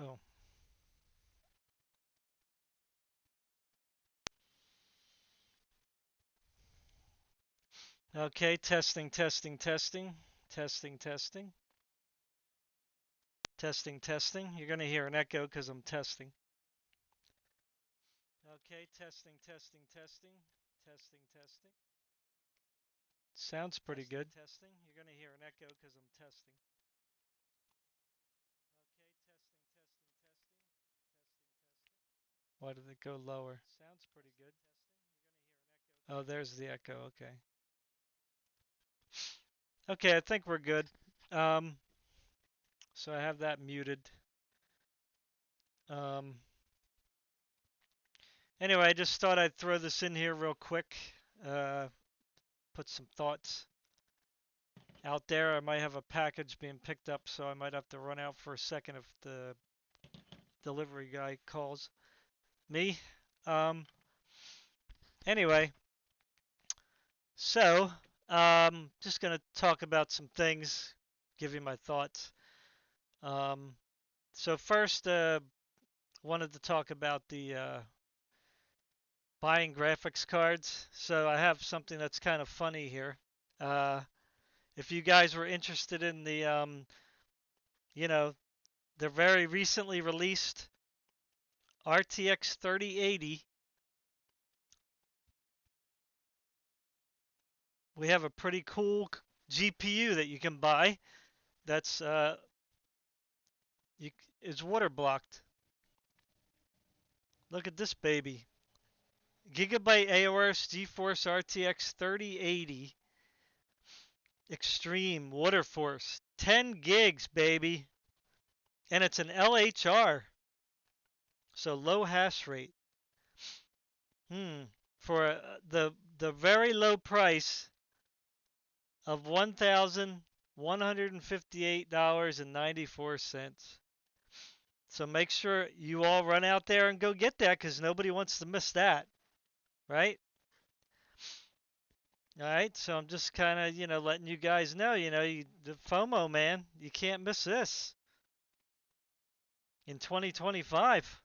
Oh. Okay, testing, testing, testing, testing, testing, testing, testing. You're going to hear an echo because I'm testing. Okay, testing, testing, testing, testing, testing. Sounds pretty good. Testing. You're going to hear an echo because I'm testing. Okay, testing, testing, testing, testing, testing. Why did it go lower? Sounds pretty good. Testing. You're going to hear an echo. Oh, there's the echo. Okay. Okay, I think we're good. Um, so I have that muted. Um, anyway, I just thought I'd throw this in here real quick. Uh, put some thoughts out there. I might have a package being picked up, so I might have to run out for a second if the delivery guy calls me. Um, anyway, so just gonna talk about some things, give you my thoughts. Um, so first, wanted to talk about the buying graphics cards. So I have something that's kind of funny here. Uh, if you guys were interested in the, you know, the very recently released RTX 3080, we have a pretty cool GPU that you can buy that's you, is water blocked. Look at this baby. Gigabyte AOS GeForce RTX 3080 Extreme Water Force. 10 gigs, baby. And it's an LHR. So low hash rate. For the very low price of $1,158.94. So make sure you all run out there and go get that because nobody wants to miss that, right? All right, so I'm just kind of, letting you guys know, the FOMO, man, you can't miss this in 2025,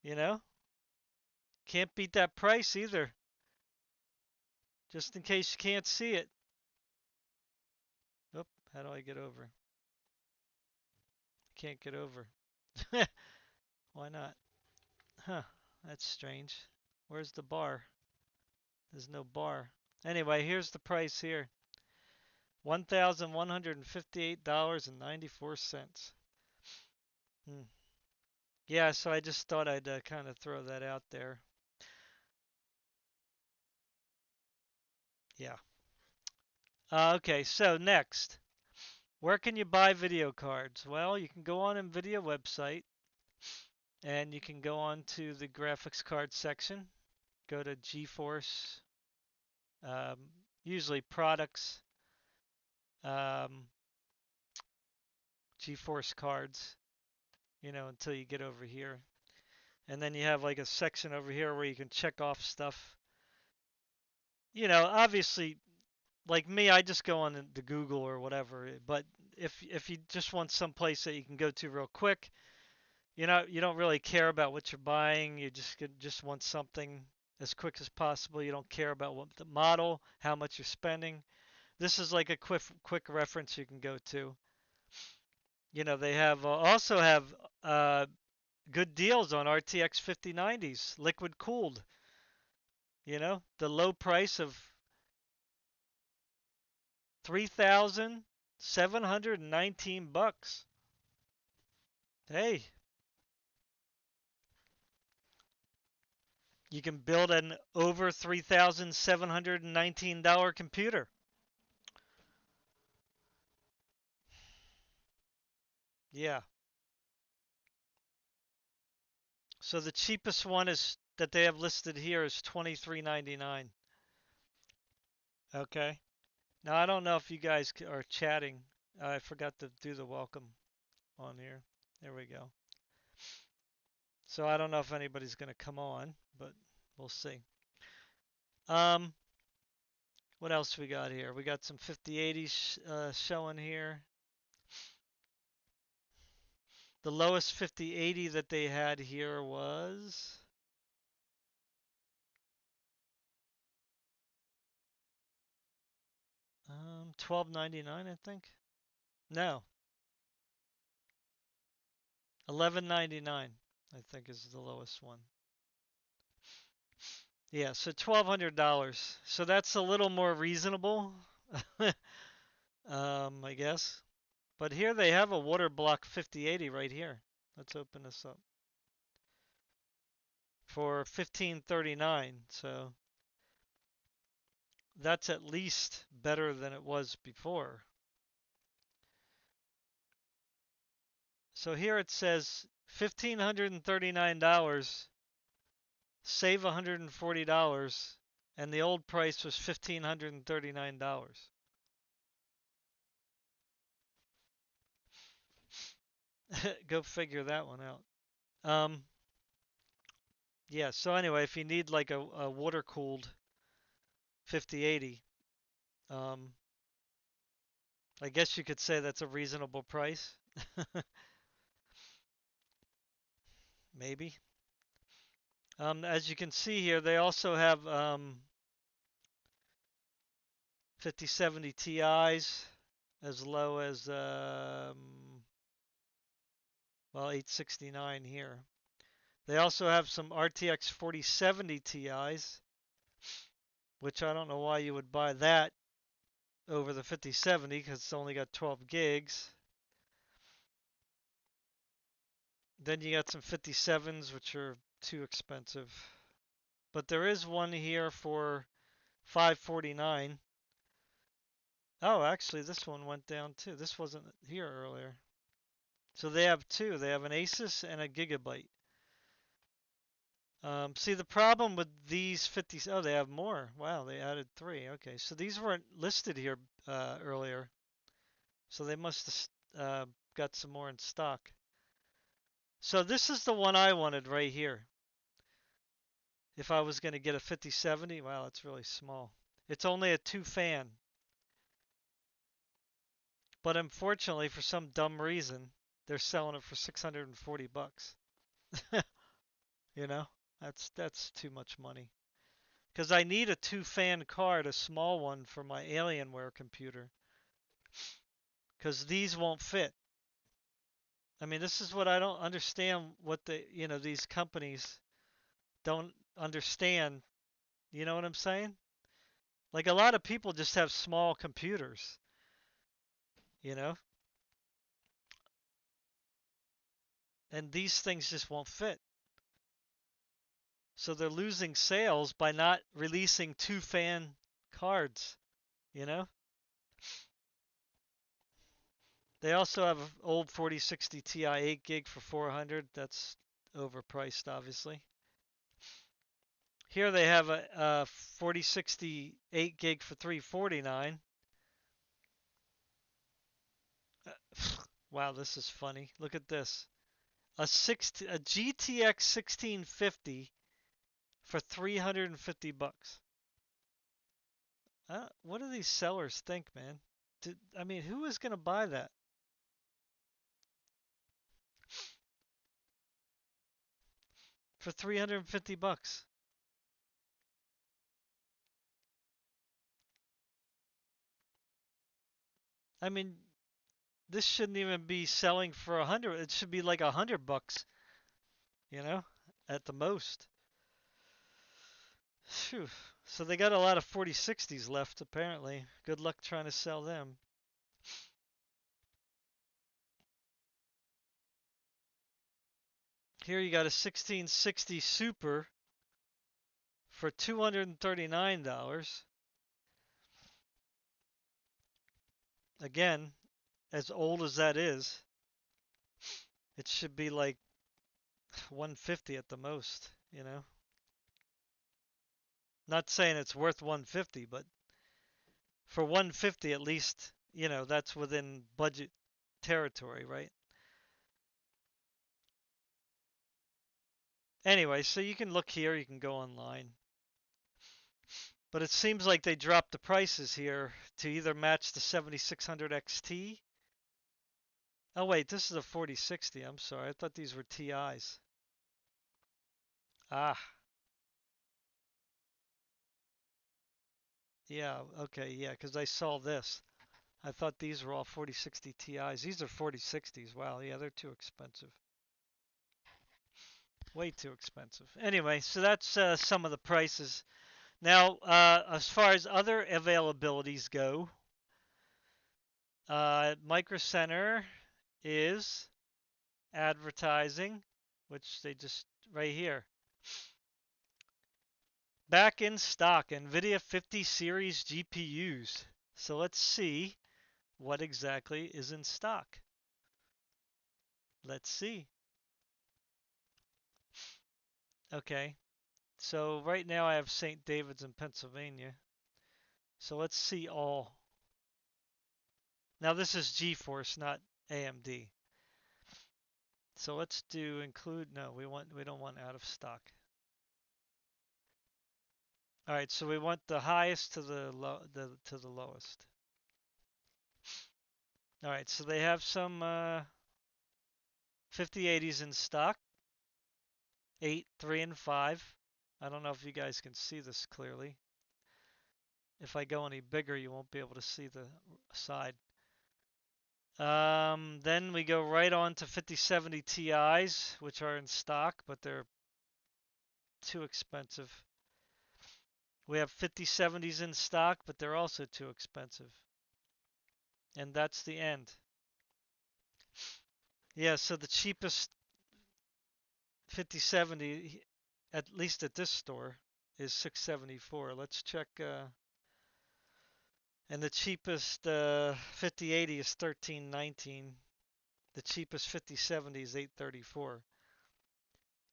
you know? Can't beat that price either, just in case you can't see it. Oop, how do I get over? Can't get over. Why not? Huh, that's strange. Where's the bar? There's no bar. Anyway, here's the price here. $1,158.94. Hmm. Yeah, so I just thought I'd kind of throw that out there. Yeah. Okay, so next, where can you buy video cards? Well, you can go on NVIDIA website and you can go on to the graphics card section, go to GeForce, um, usually products, um, GeForce cards, until you get over here. And then you have like a section over here where you can check off stuff. Obviously, like me, I just go on the Google or whatever. But if you just want some place that you can go to real quick, you don't really care about what you're buying. You just want something as quick as possible. You don't care about what the model, how much you're spending. This is like a quick reference you can go to. They have also have uh, good deals on RTX 5090s, liquid cooled. The low price of 3,719 bucks. Hey, you can build an over $3,719 computer. Yeah. So the cheapest one is that they have listed here is $23.99. Okay. Now I don't know if you guys are chatting. I forgot to do the welcome on here. There we go. So I don't know if anybody's going to come on, but we'll see. Um, what else we got here? We got some 5080s showing here. The lowest 5080 that they had here was 1299, I think. No, 1199, I think is the lowest one. Yeah, so $1,200. So that's a little more reasonable, I guess. But here they have a water block 5080 right here. Let's open this up for 1539. So that's at least better than it was before. So here it says $1,539, save $140, and the old price was $1,539. Go figure that one out. Um, yeah, so anyway, if you need like a water-cooled 5080, um, I guess you could say that's a reasonable price. Maybe. As you can see here, they also have 5070 Ti's as low as well 869 here. They also have some RTX 4070 Ti's, which I don't know why you would buy that over the 5070 because it's only got 12 gigs. Then you got some 57s, which are too expensive. But there is one here for 549. Oh, actually, this one went down too. This wasn't here earlier. So they have two. They have an Asus and a Gigabyte. See, the problem with these 50, oh, they have more. Wow, they added three. Okay, so these weren't listed here earlier. So they must have got some more in stock. So this is the one I wanted right here. If I was going to get a 5070, wow, it's really small. It's only a two fan. But unfortunately, for some dumb reason, they're selling it for 640 bucks. You know, that's too much money. Because I need a two-fan card, a small one for my Alienware computer. Because these won't fit. I mean, this is what I don't understand. What these companies don't understand. You know what I'm saying? Like a lot of people just have small computers. You know, and these things just won't fit. So they're losing sales by not releasing two-fan cards. You know. They also have an old 4060 Ti 8 gig for 400. That's overpriced, obviously. Here they have a 4060 8 gig for 349. Wow, this is funny. Look at this. A GTX 1650 for 350 bucks. What do these sellers think, man? I mean, who is going to buy that? For 350 bucks. I mean, this shouldn't even be selling for 100. It should be like 100 bucks, you know, at the most. Phew. So they got a lot of 4060s left, apparently. Good luck trying to sell them. Here you got a 1660 Super for $239. Again, as old as that is, it should be like 150 at the most, you know. Not saying it's worth 150, but for 150 at least, you know, that's within budget territory, right? Anyway, so you can look here, you can go online. But it seems like they dropped the prices here to either match the 7600 XT Oh wait, this is a 4060. I'm sorry. I thought these were TIs. Ah, yeah. Okay, yeah, because I saw this. I thought these were all 4060 Ti's. These are 4060s. Wow, yeah, they're too expensive. Way too expensive. Anyway, so that's some of the prices. Now, as far as other availabilities go, Micro Center is advertising, which they just right here. Back in stock, NVIDIA 50 series GPUs. So let's see what exactly is in stock. Let's see. Okay, so right now I have St. David's in Pennsylvania. So let's see all. Now this is GeForce, not AMD. So let's do include. No, we don't want out of stock. All right, so we want the highest to the lowest. All right, so they have some 5080s in stock, 8, 3, and 5. I don't know if you guys can see this clearly. If I go any bigger, you won't be able to see the side. Then we go right on to 5070 Ti's, which are in stock, but they're too expensive. We have 5070s in stock, but they're also too expensive. And that's the end. Yeah, so the cheapest 5070, at least at this store, is 674. Let's check. And the cheapest 5080 is 1319. The cheapest 5070 is 834.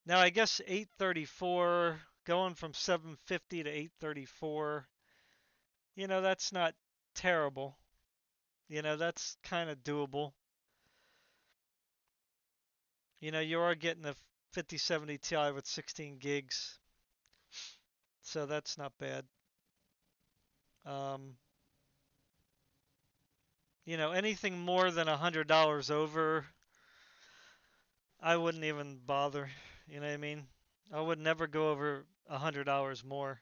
Now I guess 834 going from 750 to 834, that's not terrible. That's kind of doable. You are getting a 5070 Ti with 16 gigs, so that's not bad. Um, anything more than $100 over, I wouldn't even bother. You know what I mean? I would never go over $100 more.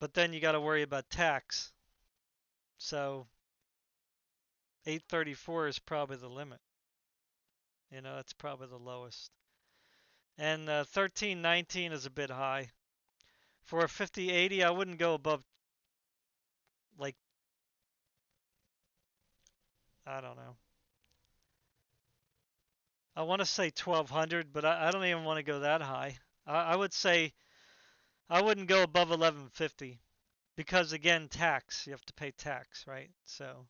But then you got to worry about tax. So 834 is probably the limit. That's probably the lowest. And 1319 is a bit high. For a 5080, I wouldn't go above, like, I don't know. I want to say 1200, but I don't even want to go that high. I would say I wouldn't go above 1150 because again, tax. You have to pay tax, right? So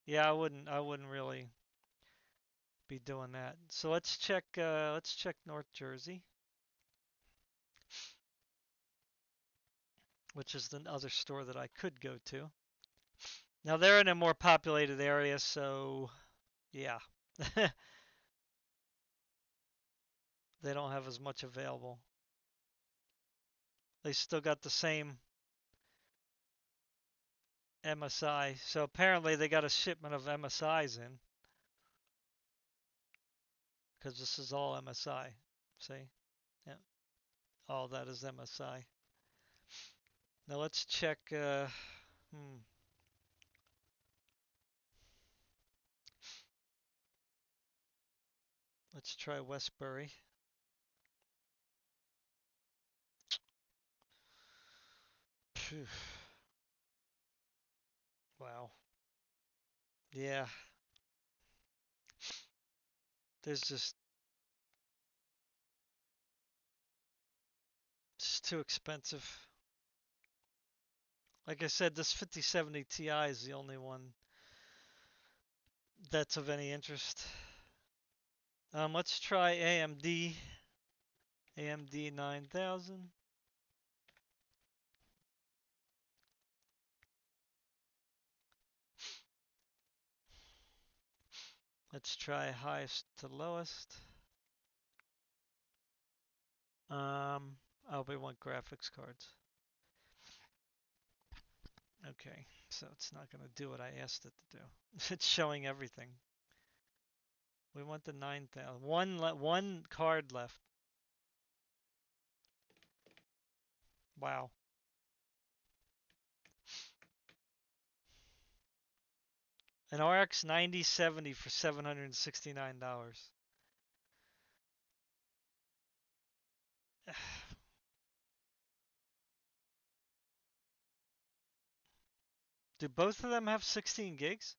yeah, I wouldn't really be doing that. So let's check North Jersey, which is the other store that I could go to. Now they're in a more populated area, so yeah. They don't have as much available. They still got the same MSI. So apparently they got a shipment of MSIs in because this is all MSI. See? Yeah. All that is MSI. Now let's check. Let's try Westbury. Phew. Wow. Yeah. There's just too expensive. Like I said, this 5070 Ti is the only one that's of any interest. Let's try AMD. AMD 9000. Let's try highest to lowest. Oh, we want graphics cards. Okay, so it's not going to do what I asked it to do. It's showing everything. We want the 9,000. One card left. Wow. An RX 9070 for $769. Do both of them have 16 gigs?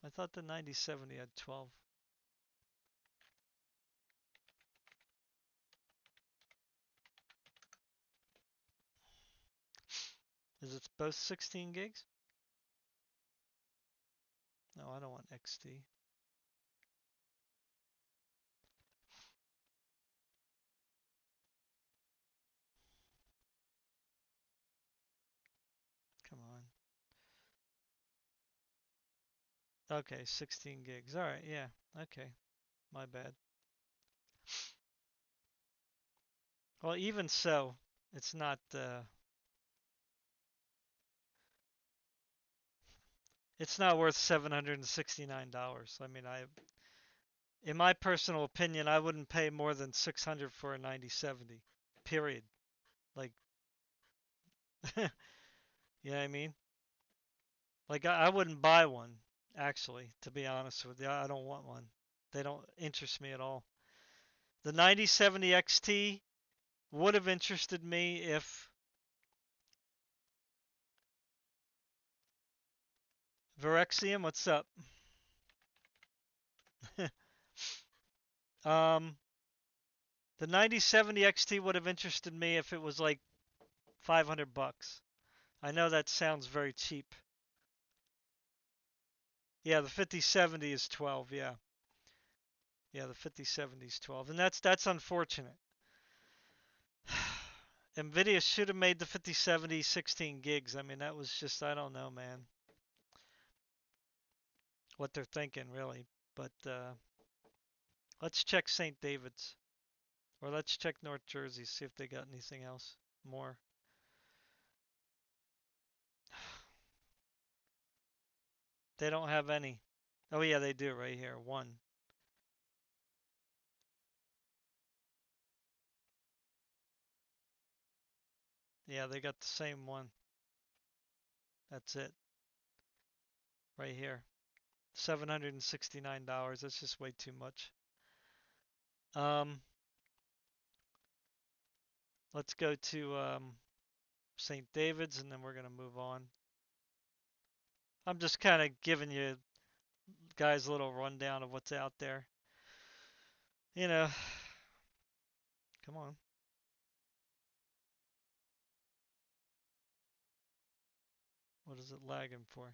I thought the 9070 had 12. Is it both 16 gigs? No, I don't want XT. Come on. Okay, 16 gigs. All right, yeah. Okay, my bad. Well, even so, it's not. It's not worth $769. I mean, in my personal opinion, I wouldn't pay more than 600 for a 9070. Period. Like, you know what I mean? Like, I wouldn't buy one, actually, to be honest with you. I don't want one. They don't interest me at all. The 9070 XT would have interested me if Virexium, what's up? um, the 9070 XT would have interested me if it was like 500 bucks. I know that sounds very cheap. Yeah, the 5070 is 12, yeah. Yeah, the 5070 is 12, and that's unfortunate. NVIDIA should have made the 5070 16 gigs. I mean, that was just, I don't know, man, what they're thinking, really. But let's check St. David's. Or let's check North Jersey, see if they got anything else more. They don't have any. Oh, yeah, they do right here. One. Yeah, they got the same one. That's it. Right here. $769. That's just way too much. Um, let's go to St. David's and then we're going to move on. I'm just kind of giving you guys a little rundown of what's out there. You know, come on. What is it lagging for?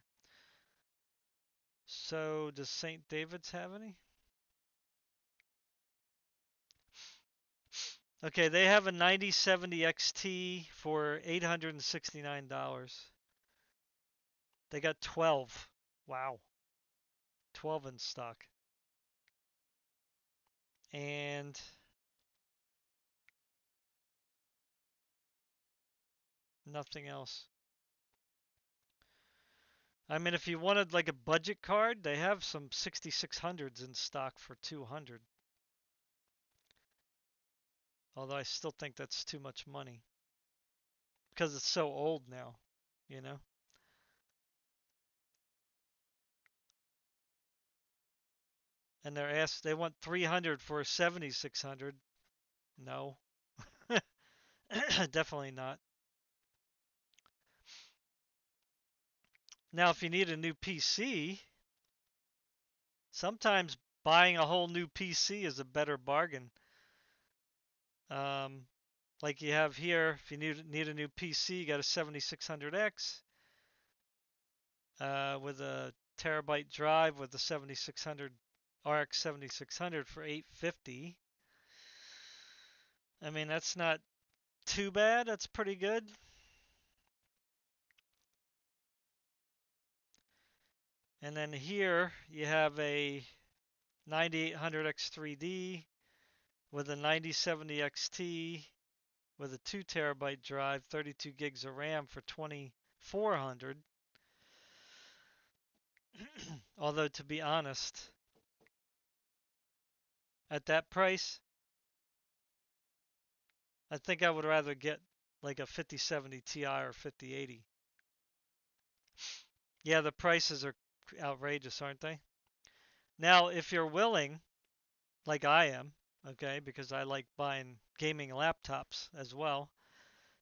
So, does St. David's have any? Okay, they have a 9070 XT for $869. They got 12. Wow. 12 in stock. And nothing else. I mean, if you wanted like a budget card, they have some 6600s in stock for 200. Although I still think that's too much money because it's so old now, you know? And they want 300 for a 7600. No. Definitely not. Now, if you need a new PC, sometimes buying a whole new PC is a better bargain. Um, like you have here, if you need a new PC, you got a 7600X with a terabyte drive with the 7600 RX 7600 for 850. I mean, that's not too bad. That's pretty good. And then here you have a 9800X3D with a 9070 XT with a 2 terabyte drive, 32 gigs of RAM for 2400. Although to be honest, at that price, I think I would rather get like a 5070 Ti or 5080. Yeah, the prices are outrageous, aren't they? Now, if you're willing, like I am, okay, because I like buying gaming laptops as well.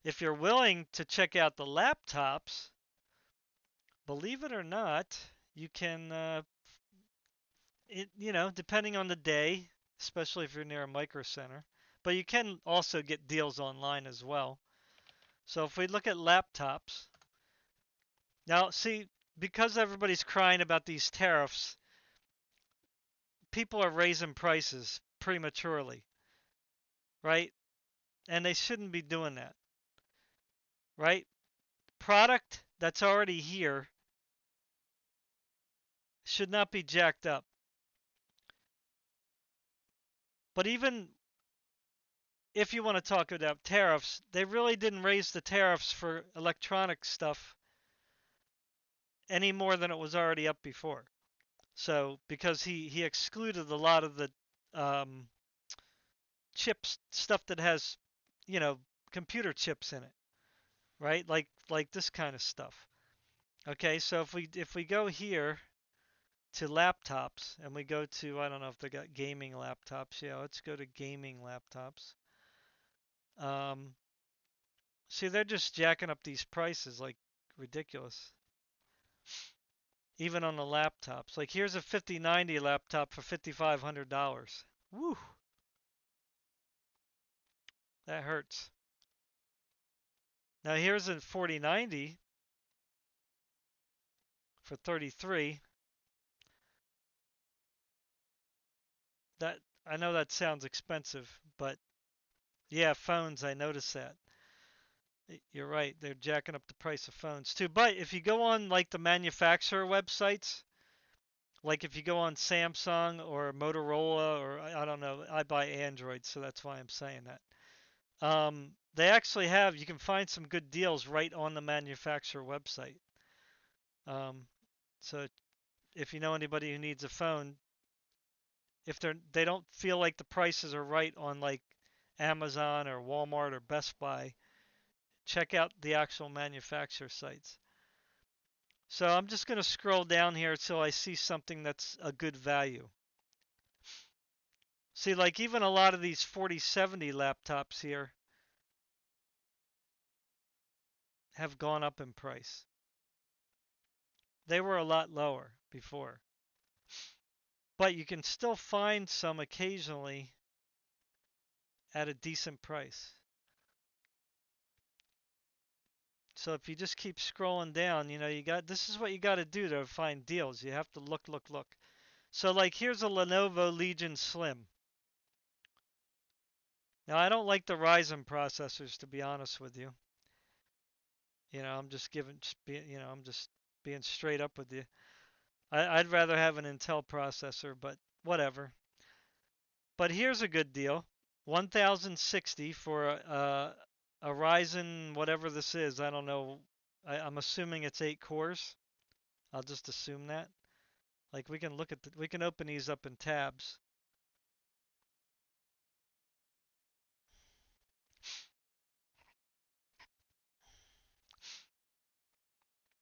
If you're willing to check out the laptops, believe it or not, you can, depending on the day, especially if you're near a micro center, but you can also get deals online as well. So if we look at laptops, now see, because everybody's crying about these tariffs, people are raising prices prematurely, right? And they shouldn't be doing that, right? Product that's already here should not be jacked up. But even if you want to talk about tariffs, they really didn't raise the tariffs for electronic stuff any more than it was already up before. So because he excluded a lot of the um, chips stuff that has, you know, computer chips in it, right? Like this kind of stuff. Okay, so if we go here to laptops and we go to, I don't know if they got gaming laptops. Yeah, let's go to gaming laptops. Um, See, they're just jacking up these prices like ridiculous. Even on the laptops. Like here's a 5090 laptop for $5,500. Woo, that hurts. Now here's a 4090 for 33. That I know that sounds expensive, but yeah, phones, I noticed that. You're right, they're jacking up the price of phones too. But if you go on like the manufacturer websites, like if you go on Samsung or Motorola or I don't know, I buy Android, so that's why I'm saying that. They actually have, you can find some good deals right on the manufacturer website. Um, so if you know anybody who needs a phone, if they don't feel like the prices are right on like Amazon or Walmart or Best Buy, check out the actual manufacturer sites. So I'm just going to scroll down here until I see something that's a good value. See, like even a lot of these 4070 laptops here have gone up in price. They were a lot lower before. But you can still find some occasionally at a decent price. So if you just keep scrolling down, this is what you got to do to find deals. You have to look, look, look. So like here's a Lenovo Legion Slim. Now I don't like the Ryzen processors to be honest with you. I'm just I'm just being straight up with you. I'd rather have an Intel processor, but whatever. But here's a good deal. 1060 for a Ryzen, whatever this is. I don't know. I'm assuming it's 8 cores. I'll just assume that. Like we can open these up in tabs.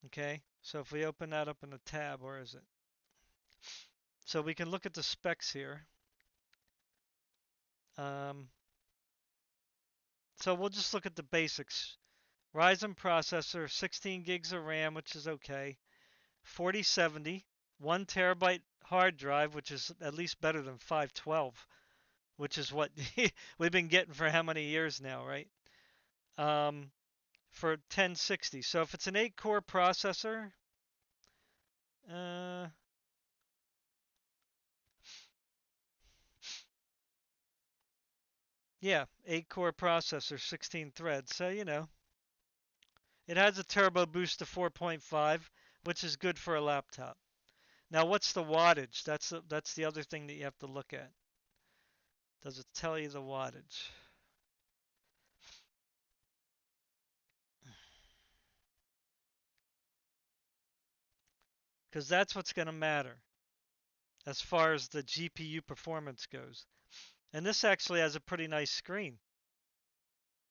Okay. So if we open that up in the tab, where is it? So we can look at the specs here. Um, so we'll just look at the basics. Ryzen processor, 16 gigs of RAM, which is okay. 4070, 1 terabyte hard drive, which is at least better than 512, which is what we've been getting for how many years now, right? For 1060. So if it's an 8-core processor, uh, yeah, 8-core processor, 16 threads. So, it has a turbo boost to 4.5, which is good for a laptop. Now, what's the wattage? That's the other thing that you have to look at. Does it tell you the wattage? because that's what's going to matter as far as the GPU performance goes. And this actually has a pretty nice screen.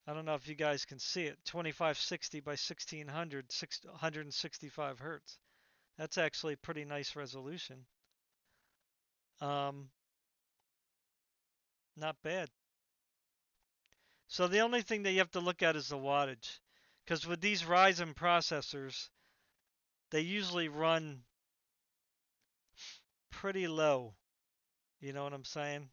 I don't know if you guys can see it. 2560 by 1600, 165 hertz. That's actually pretty nice resolution. Not bad. So the only thing that you have to look at is the wattage. Because with these Ryzen processors, they usually run pretty low. You know what I'm saying?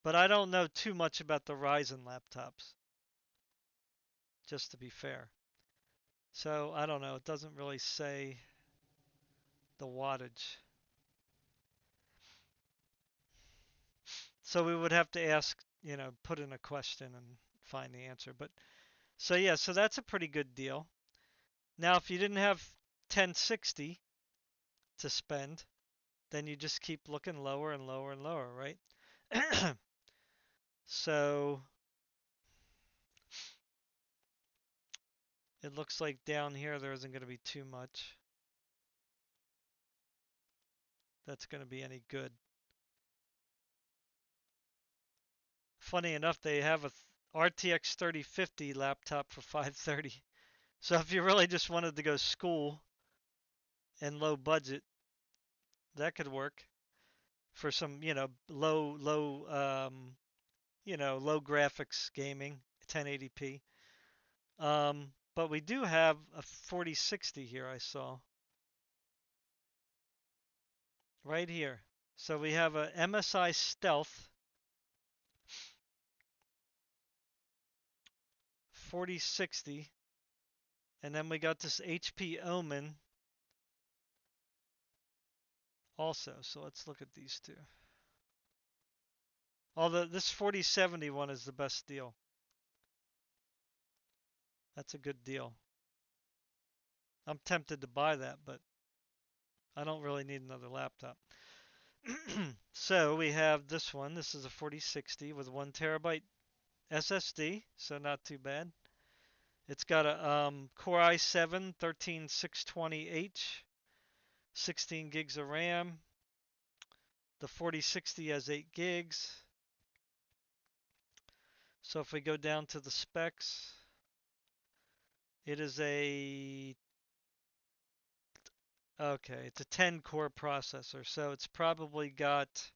But I don't know too much about the Ryzen laptops, just to be fair. So I don't know. It doesn't really say the wattage. So we would have to ask, put in a question and find the answer. But so yeah, so that's a pretty good deal. Now, if you didn't have 1060 to spend, then you just keep looking lower and lower and lower, right? So it looks like down here there isn't going to be too much that's going to be any good. Funny enough, they have a RTX 3050 laptop for 530. So if you really just wanted to go school and low budget, that could work for some, low graphics gaming, 1080p. But we do have a 4060 here, I saw. Right here. So we have a MSI Stealth 4060, and then we got this HP Omen also. So let's look at these two. Although this 4070 one is the best deal. That's a good deal. I'm tempted to buy that, but I don't really need another laptop. So we have this one. This is a 4060 with 1 terabyte SSD, so not too bad. It's got a Core i7 13620H, 16 gigs of RAM. The 4060 has 8 gigs. So if we go down to the specs, it is it's a 10 core processor. So it's probably got,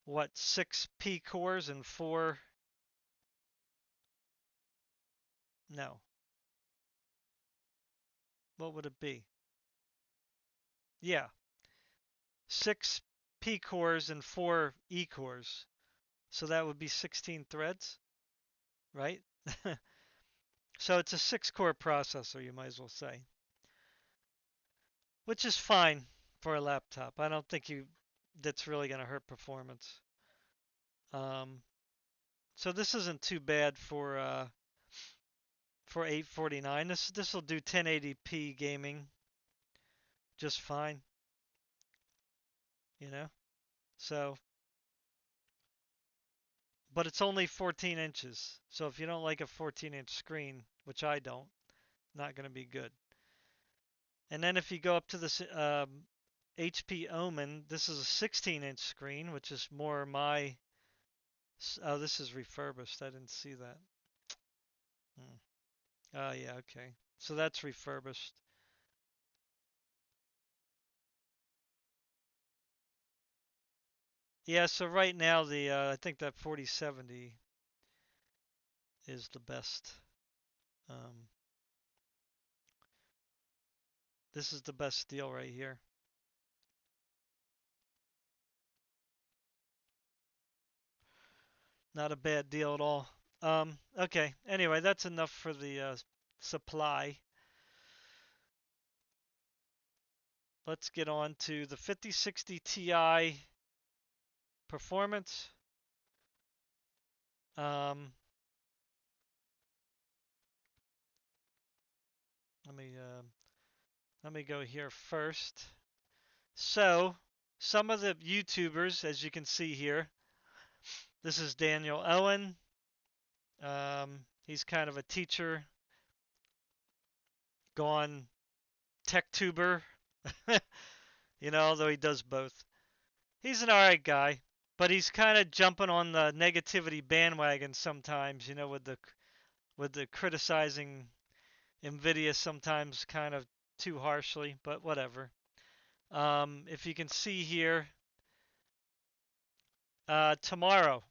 what, 6 P cores and 4, no, what would it be? Yeah, 6 P cores and 4 E cores. So that would be 16 threads, right? So it's a 6-core processor, you might as well say, which is fine for a laptop. I don't think that's really going to hurt performance. So this isn't too bad for 849. This will do 1080p gaming just fine, you know. So, but it's only 14 inches. So if you don't like a 14-inch screen, which I don't, not going to be good. And then if you go up to this HP Omen, this is a 16-inch screen, which is more my. Oh, this is refurbished. I didn't see that. Oh, yeah, okay. So that's refurbished. Yeah, so right now I think that 4070 is the best. Um, this is the best deal right here. Not a bad deal at all. Okay. Anyway, that's enough for the supply. Let's get on to the 5060 Ti performance. Um, let me go here first. So, some of the YouTubers, as you can see here, this is Daniel Owen. He's kind of a teacher, gone tech tuber, although he does both. He's an alright guy, but he's kind of jumping on the negativity bandwagon sometimes, with the criticizing NVIDIA sometimes kind of too harshly, but whatever. If you can see here, tomorrow,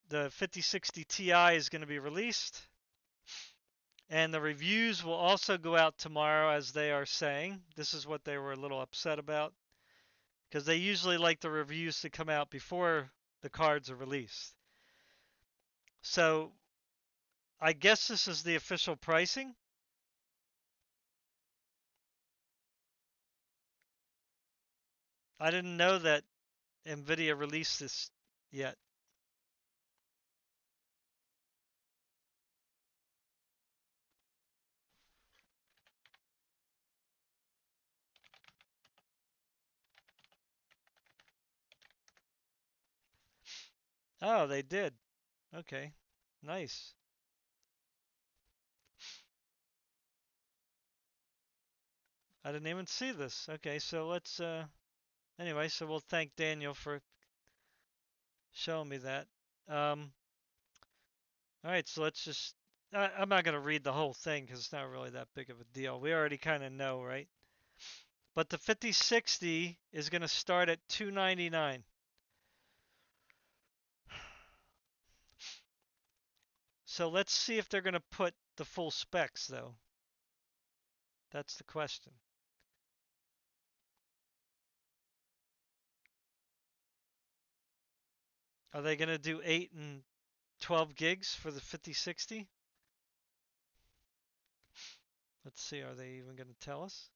the 5060 Ti is going to be released, and the reviews will also go out tomorrow, as they are saying. This is what they were a little upset about, because they usually like the reviews to come out before the cards are released. So I guess this is the official pricing. I didn't know that NVIDIA released this yet. Oh, they did. Okay. Nice. I didn't even see this. Okay, so let's anyway, so we'll thank Daniel for showing me that. All right, so let's just I'm not going to read the whole thing cuz it's not really that big of a deal. We already kind of know, right? But the 5060 is going to start at $299. So let's see if they're going to put the full specs though. That's the question. Are they going to do 8 and 12 gigs for the 5060? Let's see, are they even going to tell us?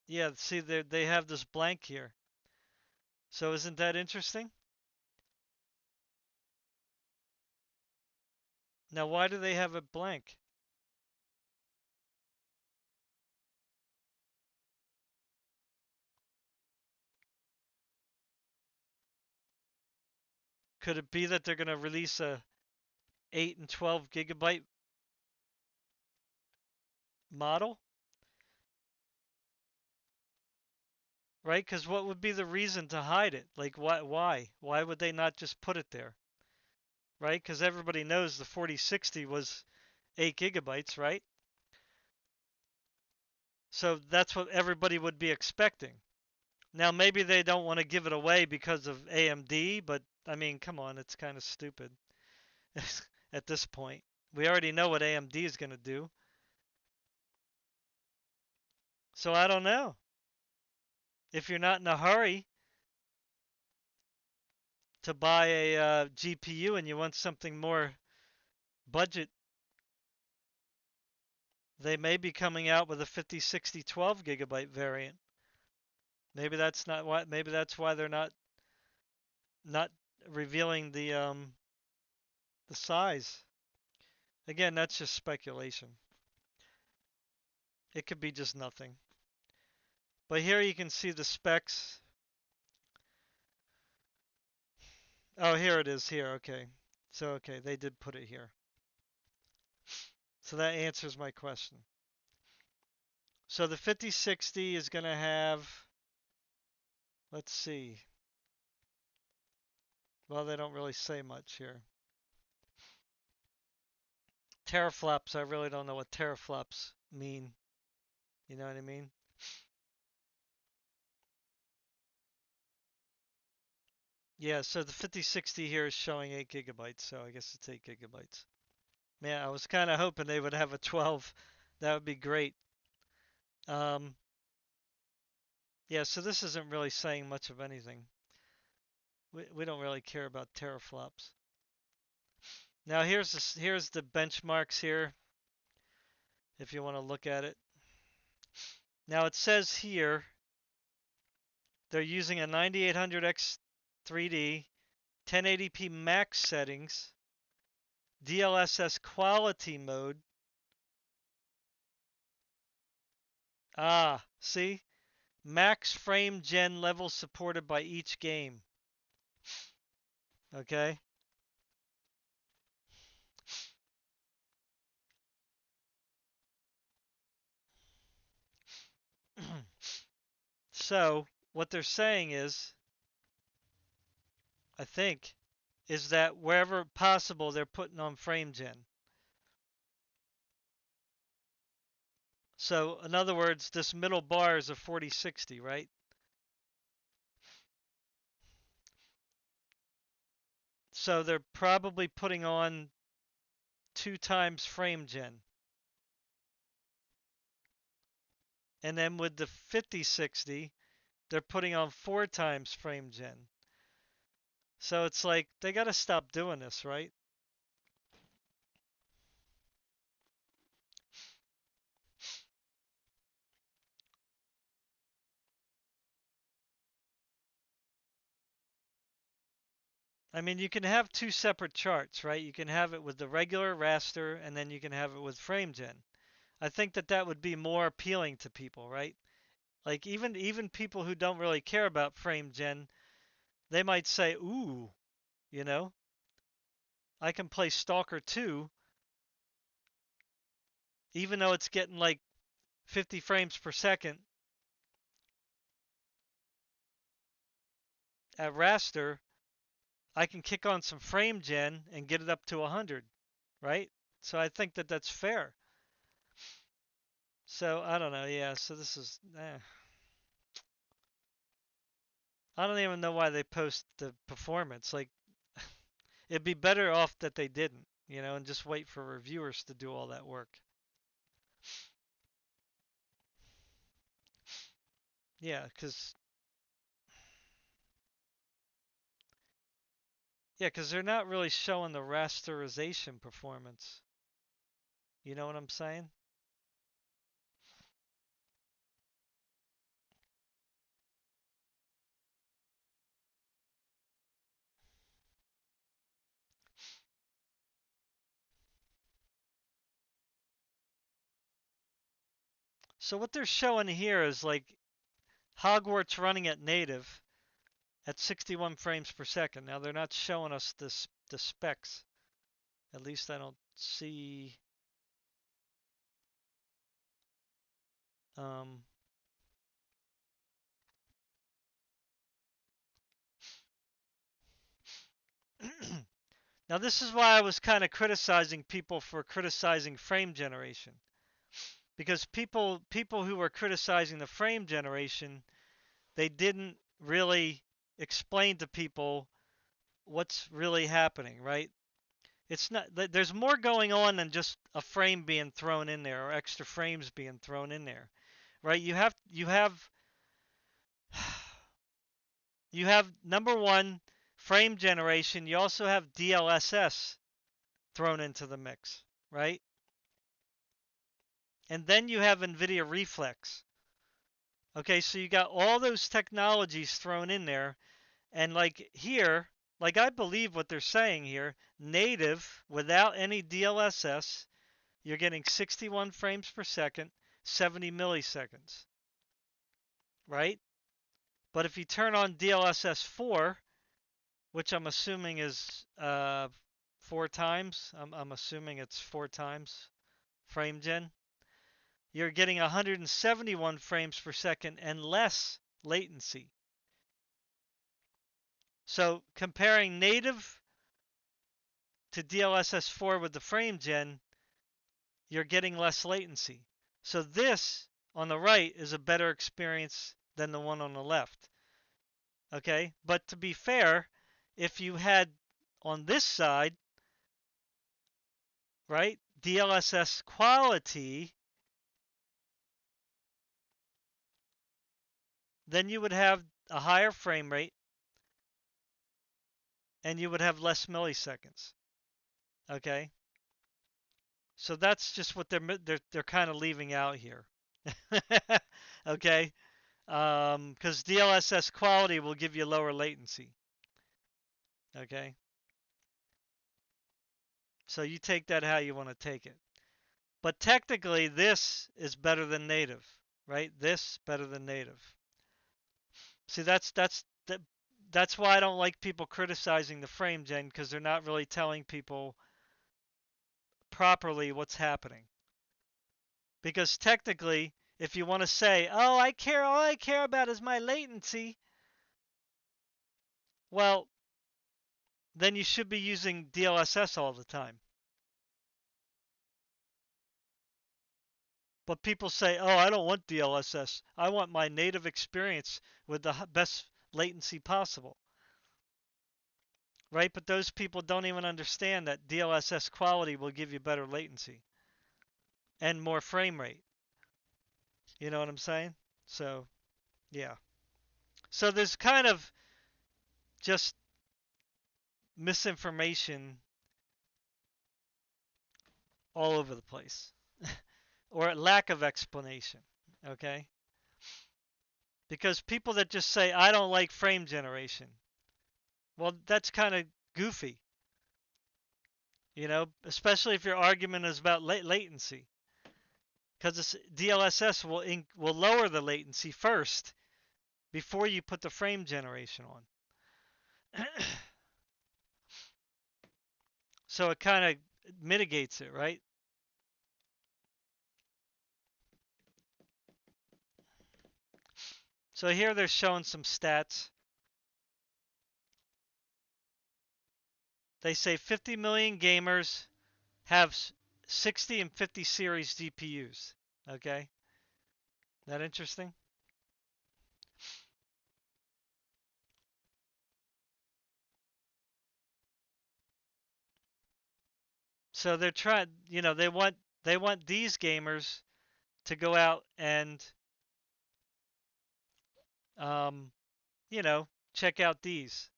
Yeah, see, they have this blank here. So isn't that interesting? Now, why do they have it blank? Could it be that they're going to release a 8 and 12 gigabyte model? Right? Because what would be the reason to hide it? Like, why? Why would they not just put it there? Right? Because everybody knows the 4060 was 8 gigabytes, right? So that's what everybody would be expecting. Now, maybe they don't want to give it away because of AMD, but I mean, come on, it's kind of stupid at this point. We already know what AMD is going to do. So I don't know. If you're not in a hurry to buy a GPU and you want something more budget, they may be coming out with a 50, 60, 12 gigabyte variant. Maybe that's not why. Maybe that's why they're not revealing the size. Again, that's just speculation. It could be just nothing. But here you can see the specs. Oh, here it is here. Okay. So, okay, they did put it here. So that answers my question. So the 5060 is going to have, let's see. Well, they don't really say much here. Teraflops, I really don't know what teraflops mean. You know what I mean? Yeah, so the 5060 here is showing 8 gigabytes, so I guess it's 8 gigabytes. Man, I was kind of hoping they would have a 12. That would be great. Um, yeah, so this isn't really saying much of anything. We don't really care about teraflops. Now here's the benchmarks here, if you want to look at it. Now it says here they're using a 9800X 3D, 1080p max settings, DLSS quality mode, Ah, see? Max frame gen level supported by each game. Okay? So, what they're saying is, I think, is that wherever possible, they're putting on frame gen. So, in other words, this middle bar is a 4060, right? So, they're probably putting on 2 times frame gen. And then with the 5060, they're putting on 4 times frame gen. So, it's like, they got to stop doing this, right? I mean, you can have 2 separate charts, right? You can have it with the regular raster, and then you can have it with frame gen. I think that that would be more appealing to people, right? Like even people who don't really care about frame gen, they might say, "Ooh, you know, I can play Stalker 2 even though it's getting like 50 frames per second at raster. I can kick on some frame gen and get it up to 100, right?" So I think that that's fair. So I don't know. Yeah, so this is I don't even know why they post the performance. Like, it'd be better off that they didn't, and just wait for reviewers to do all that work. Yeah, because they're not really showing the rasterization performance. You know what I'm saying? So what they're showing here is like Hogwarts running at native at 61 frames per second. Now they're not showing us the specs. At least I don't see. Um, now this is why I was kind of criticizing people for criticizing frame generation, because people who were criticizing the frame generation, they didn't really explain to people what's really happening, right? It's not there's more going on than just a frame being thrown in there or extra frames being thrown in there, right? You have number one, frame generation. You also have DLSS thrown into the mix, right? And then you have NVIDIA Reflex. Okay, so you got all those technologies thrown in there. And like here, like I believe what they're saying here, native without any DLSS, you're getting 61 frames per second, 70 milliseconds, right? But if you turn on DLSS 4, which I'm assuming is 4 times, I'm assuming it's 4 times frame gen, you're getting 171 frames per second and less latency. So comparing native to DLSS 4 with the frame gen, you're getting less latency. So this on the right is a better experience than the one on the left. Okay? But to be fair, if you had on this side, right, DLSS quality, then you would have a higher frame rate and you would have less milliseconds. Okay? So that's just what they're kind of leaving out here. Okay? Because DLSS quality will give you lower latency. Okay? So you take that how you want to take it. But technically, this is better than native. right? This better than native. See, that's why I don't like people criticizing the frame gen, because they're not really telling people properly what's happening. Because technically, if you want to say, "Oh, all I care about is my latency," well, then you should be using DLSS all the time. But people say, "Oh, I don't want DLSS. I want my native experience with the best latency possible." Right? But those people don't even understand that DLSS quality will give you better latency and more frame rate. You know what I'm saying? So, yeah. So there's kind of just misinformation all over the place, or lack of explanation. Okay? Because people that just say, "I don't like frame generation," well, that's kind of goofy. Especially if your argument is about latency, because DLSS will lower the latency first before you put the frame generation on. So it kind of mitigates it, right? So here they're showing some stats. They say 50 million gamers have 60 and 50 series GPUs. Okay? That interesting? So they're trying, they want these gamers to go out and um, check out these,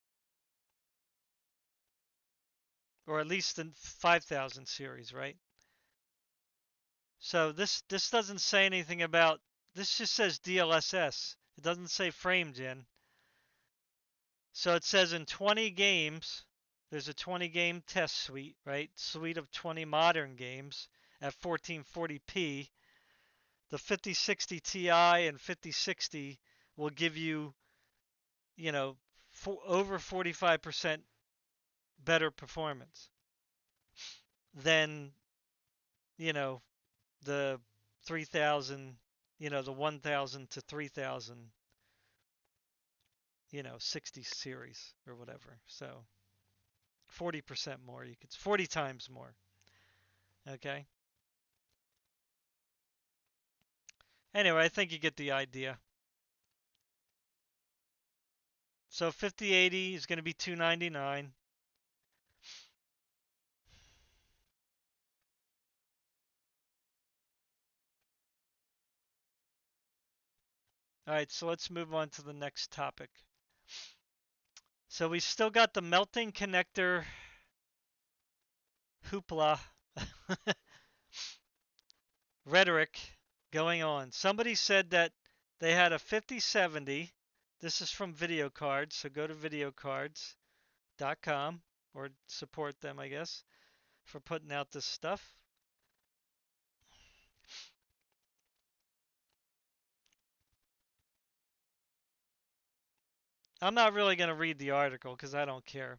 or at least the 5000 series, right? So this doesn't say anything about, this just says DLSS. It doesn't say frame gen. So it says in 20 games, there's a 20 game test suite, right? Suite of 20 modern games at 1440p. The 5060 Ti and 5060 will give you, over 45% better performance than, you know, the 3000, the 1000 to 3000, 60 series or whatever. So 40% more, 40 times more. Okay. Anyway, I think you get the idea. So 5080 is going to be $299. All right, so let's move on to the next topic. So we still got the melting connector hoopla rhetoric going on. Somebody said that they had a 5070. This is from Video Cards, so go to videocards.com or support them, I guess, for putting out this stuff. I'm not really going to read the article because I don't care.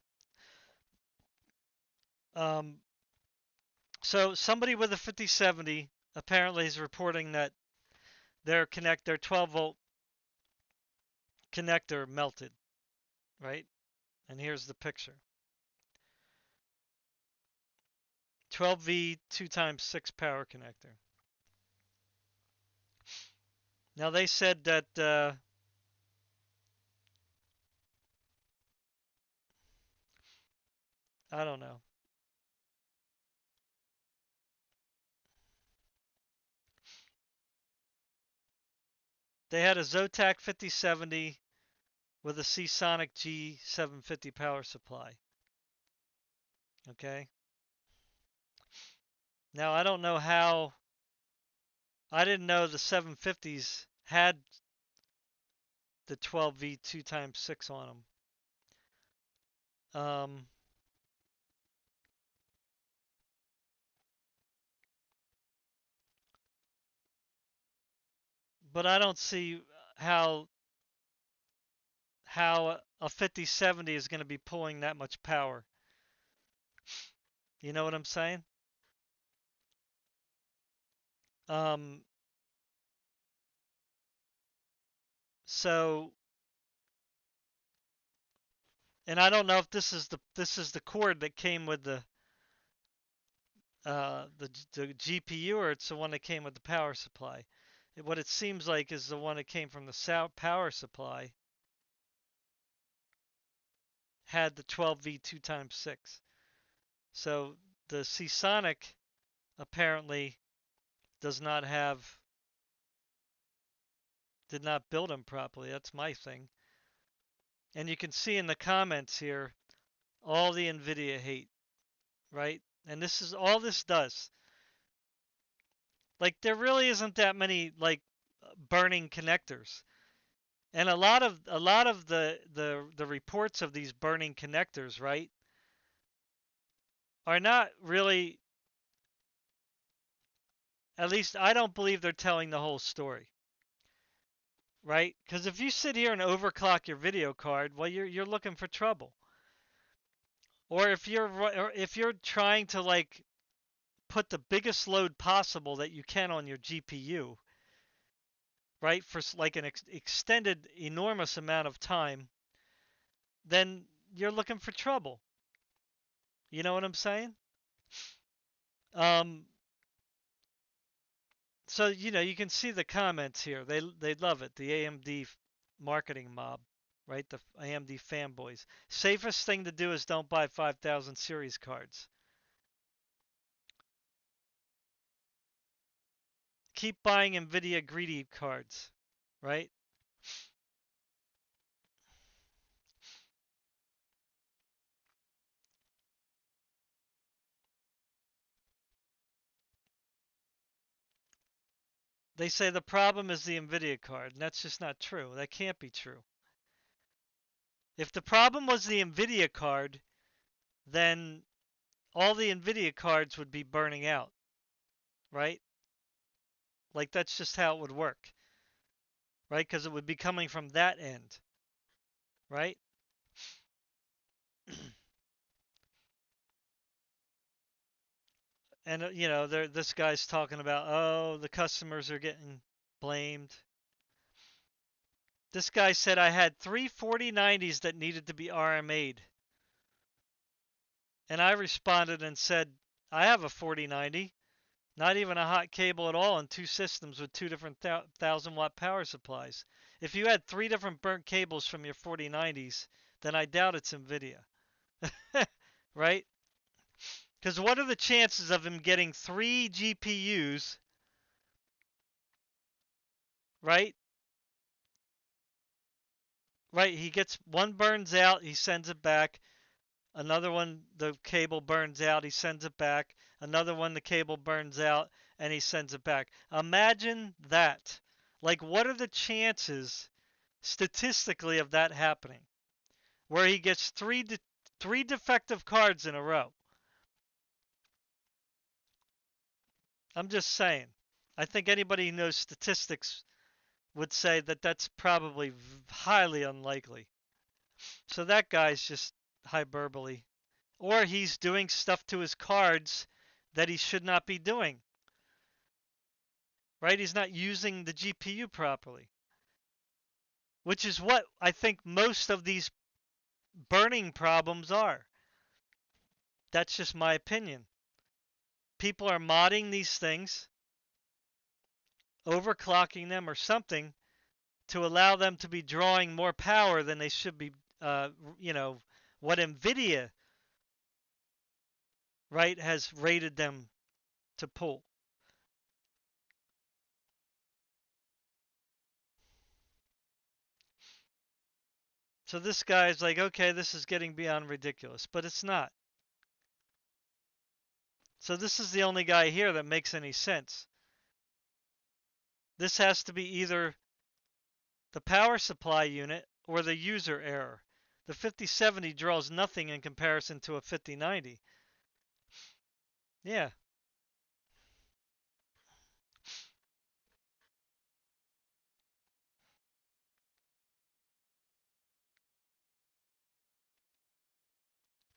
So somebody with a 5070 apparently is reporting that their 12-volt connector melted, right? And here's the picture. 12V 2x6 power connector. Now they said that I don't know. They had a Zotac 5070 with a Seasonic G750 power supply. Okay. Now I don't know how. I didn't know the 750s had the 12V 2x6 on them. but I don't see how a 5070 is going to be pulling that much power. You know what I'm saying? Um, so, and I don't know if this is the cord that came with the GPU, or it's the one that came with the power supply. What it seems like is the one that came from the power supply had the 12V 2 times 6. So the Seasonic apparently does not have did not build them properly. That's my thing. And you can see in the comments here all the NVIDIA hate, right? And this is all this does. Like there really isn't that many like burning connectors. And a lot of the reports of these burning connectors, right, are not really, at least I don't believe they're telling the whole story, right? Because if you sit here and overclock your video card, well, you're looking for trouble. Or if you're trying to like put the biggest load possible that you can on your GPU, right, for like an extended enormous amount of time, then you're looking for trouble. You know what I'm saying? Um, so you can see the comments here. They love it. The AMD marketing mob, right? The AMD fanboys. Safest thing to do is don't buy 5000 series cards. Keep buying NVIDIA greedy cards, right? They say the problem is the NVIDIA card, and that's just not true. That can't be true. If the problem was the NVIDIA card, then all the NVIDIA cards would be burning out, right? Like that's just how it would work, right? Because it would be coming from that end, right? And this guy's talking about, oh, the customers are getting blamed. This guy said I had three 4090s that needed to be RMA'd. And I responded and said, I have a 4090, not even a hot cable at all, and two systems with two different 1000-watt power supplies. If you had three different burnt cables from your 4090s, then I doubt it's NVIDIA. Right? Because what are the chances of him getting three GPUs, right? Right, he gets one burns out, he sends it back. Another one, the cable burns out, he sends it back. Another one, the cable burns out, and he sends it back. Imagine that. Like, what are the chances statistically of that happening? Where he gets three defective cards in a row. I'm just saying. I think anybody who knows statistics would say that that's probably highly unlikely. So that guy's just hyperbole. Or he's doing stuff to his cards that he should not be doing. Right? He's not using the GPU properly. Which is what I think most of these burning problems are. That's just my opinion. People are modding these things, overclocking them or something to allow them to be drawing more power than they should be, what NVIDIA, right, has rated them to pull. So this guy's like, okay, this is getting beyond ridiculous, but it's not. So this is the only guy here that makes any sense. This has to be either the power supply unit or the user error. The 5070 draws nothing in comparison to a 5090. Yeah.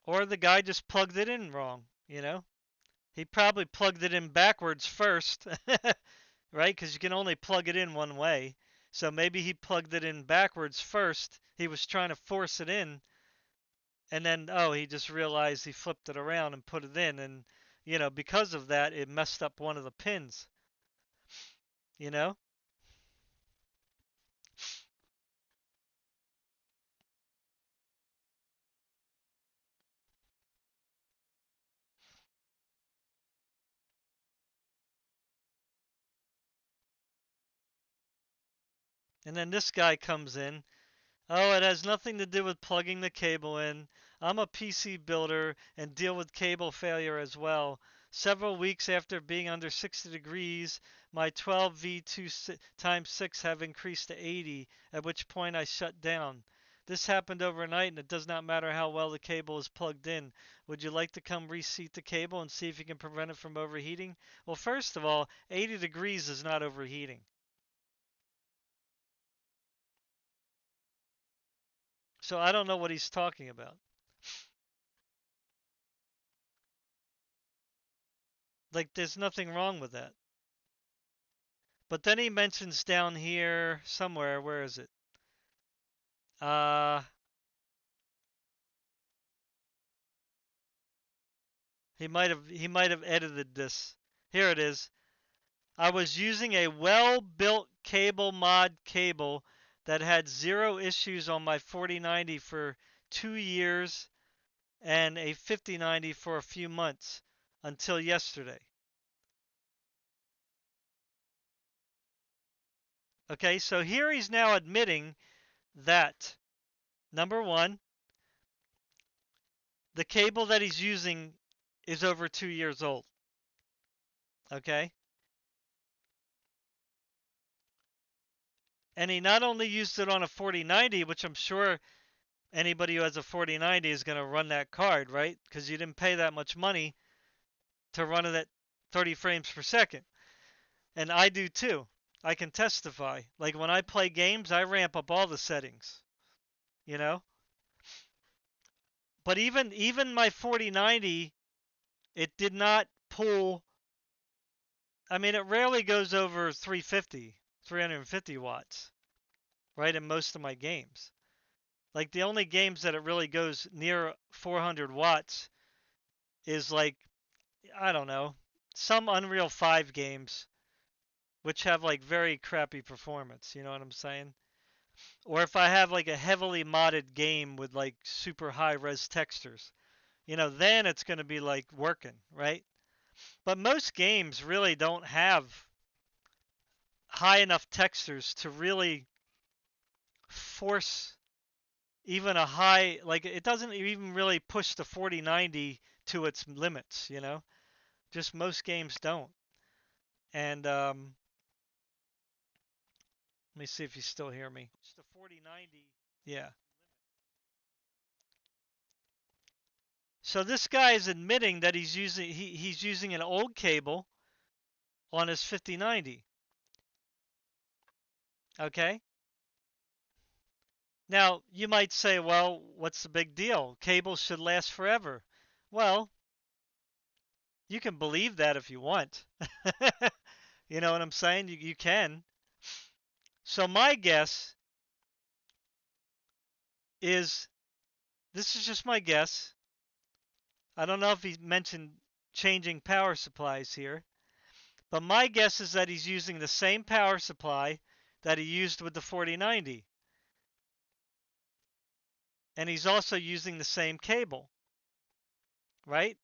Or the guy just plugged it in wrong, you know? He probably plugged it in backwards first, right? Because you can only plug it in one way. So maybe he plugged it in backwards first. He was trying to force it in, and then, oh, he just realized he flipped it around and put it in. And, because of that, it messed up one of the pins, you know? And then this guy comes in. Oh, it has nothing to do with plugging the cable in. I'm a PC builder and deal with cable failure as well. Several weeks after being under 60 degrees, my 12V2 times 6 have increased to 80, at which point I shut down. This happened overnight and it does not matter how well the cable is plugged in. Would you like to come reseat the cable and see if you can prevent it from overheating? Well, first of all, 80 degrees is not overheating. So I don't know what he's talking about. Like, there's nothing wrong with that. But then he mentions down here somewhere, where is it? Uh, he might have edited this. Here it is. I was using a well-built cable mod cable that had zero issues on my 4090 for 2 years and a 5090 for a few months until yesterday. Okay, so here he's now admitting that number one, the cable that he's using is over 2 years old. Okay. And he not only used it on a 4090, which I'm sure anybody who has a 4090 is going to run that card, right? Because you didn't pay that much money to run it at 30 frames per second. And I do too. I can testify. Like when I play games, I ramp up all the settings, you know? But even my 4090, it did not pull. I mean, it rarely goes over 350 watts, right? In most of my games. Like the only games that it really goes near 400 watts is like, I don't know, some Unreal 5 games which have like very crappy performance, you know what I'm saying? Or if I have like a heavily modded game with like super high res textures, then it's going to be like working, right? But most games really don't have high enough textures to really force even a high, like it doesn't even really push the 4090 to its limits, just most games don't. And let me see if you still hear me. It's the 4090. Yeah. So this guy is admitting that he's using an old cable on his 5090. Okay? Now, you might say, well, what's the big deal? Cables should last forever. Well, you can believe that if you want. You know what I'm saying? You can. So my guess is, this is just my guess. I don't know if he mentioned changing power supplies here, but my guess is that he's using the same power supply that he used with the 4090. And he's also using the same cable, right?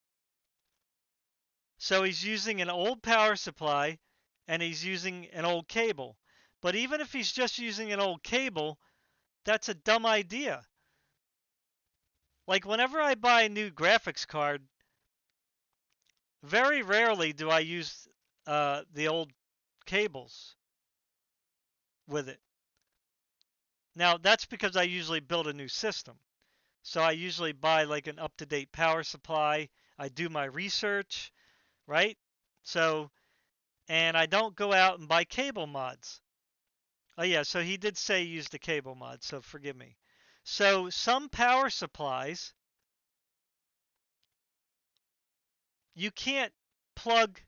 So he's using an old power supply and he's using an old cable. But even if he's just using an old cable, that's a dumb idea. Like whenever I buy a new graphics card, very rarely do I use the old cables with it. Now, that's because I usually build a new system. So I usually buy like an up-to-date power supply. I do my research, right? So, and I don't go out and buy cable mods. Oh yeah, so he did say use the cable mod, so forgive me. So some power supplies you can't plug.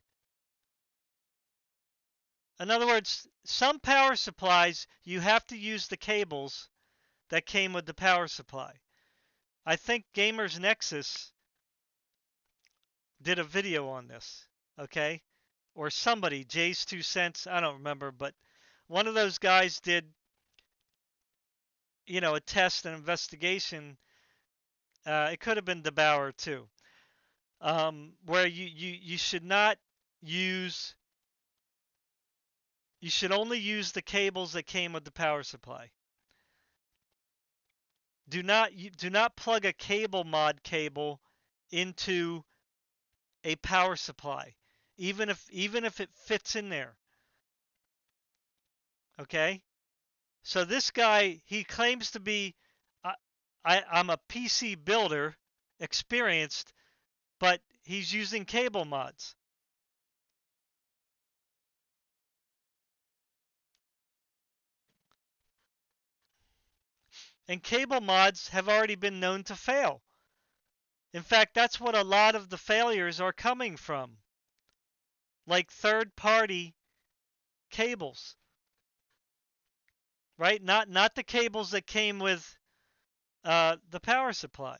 In other words, some power supplies, you have to use the cables that came with the power supply. I think Gamers Nexus did a video on this, okay? Or somebody, Jay's 2 cents, I don't remember, but one of those guys did, a test and investigation. It could have been DeBauer too, where you should not use, you should only use the cables that came with the power supply. Do not plug a cable mod cable into a power supply, even if it fits in there. Okay? So this guy, he claims to be, I'm a PC builder, experienced, but he's using cable mods. And cable mods have already been known to fail. In fact, that's what a lot of the failures are coming from. Like third-party cables. Right? Not the cables that came with the power supply.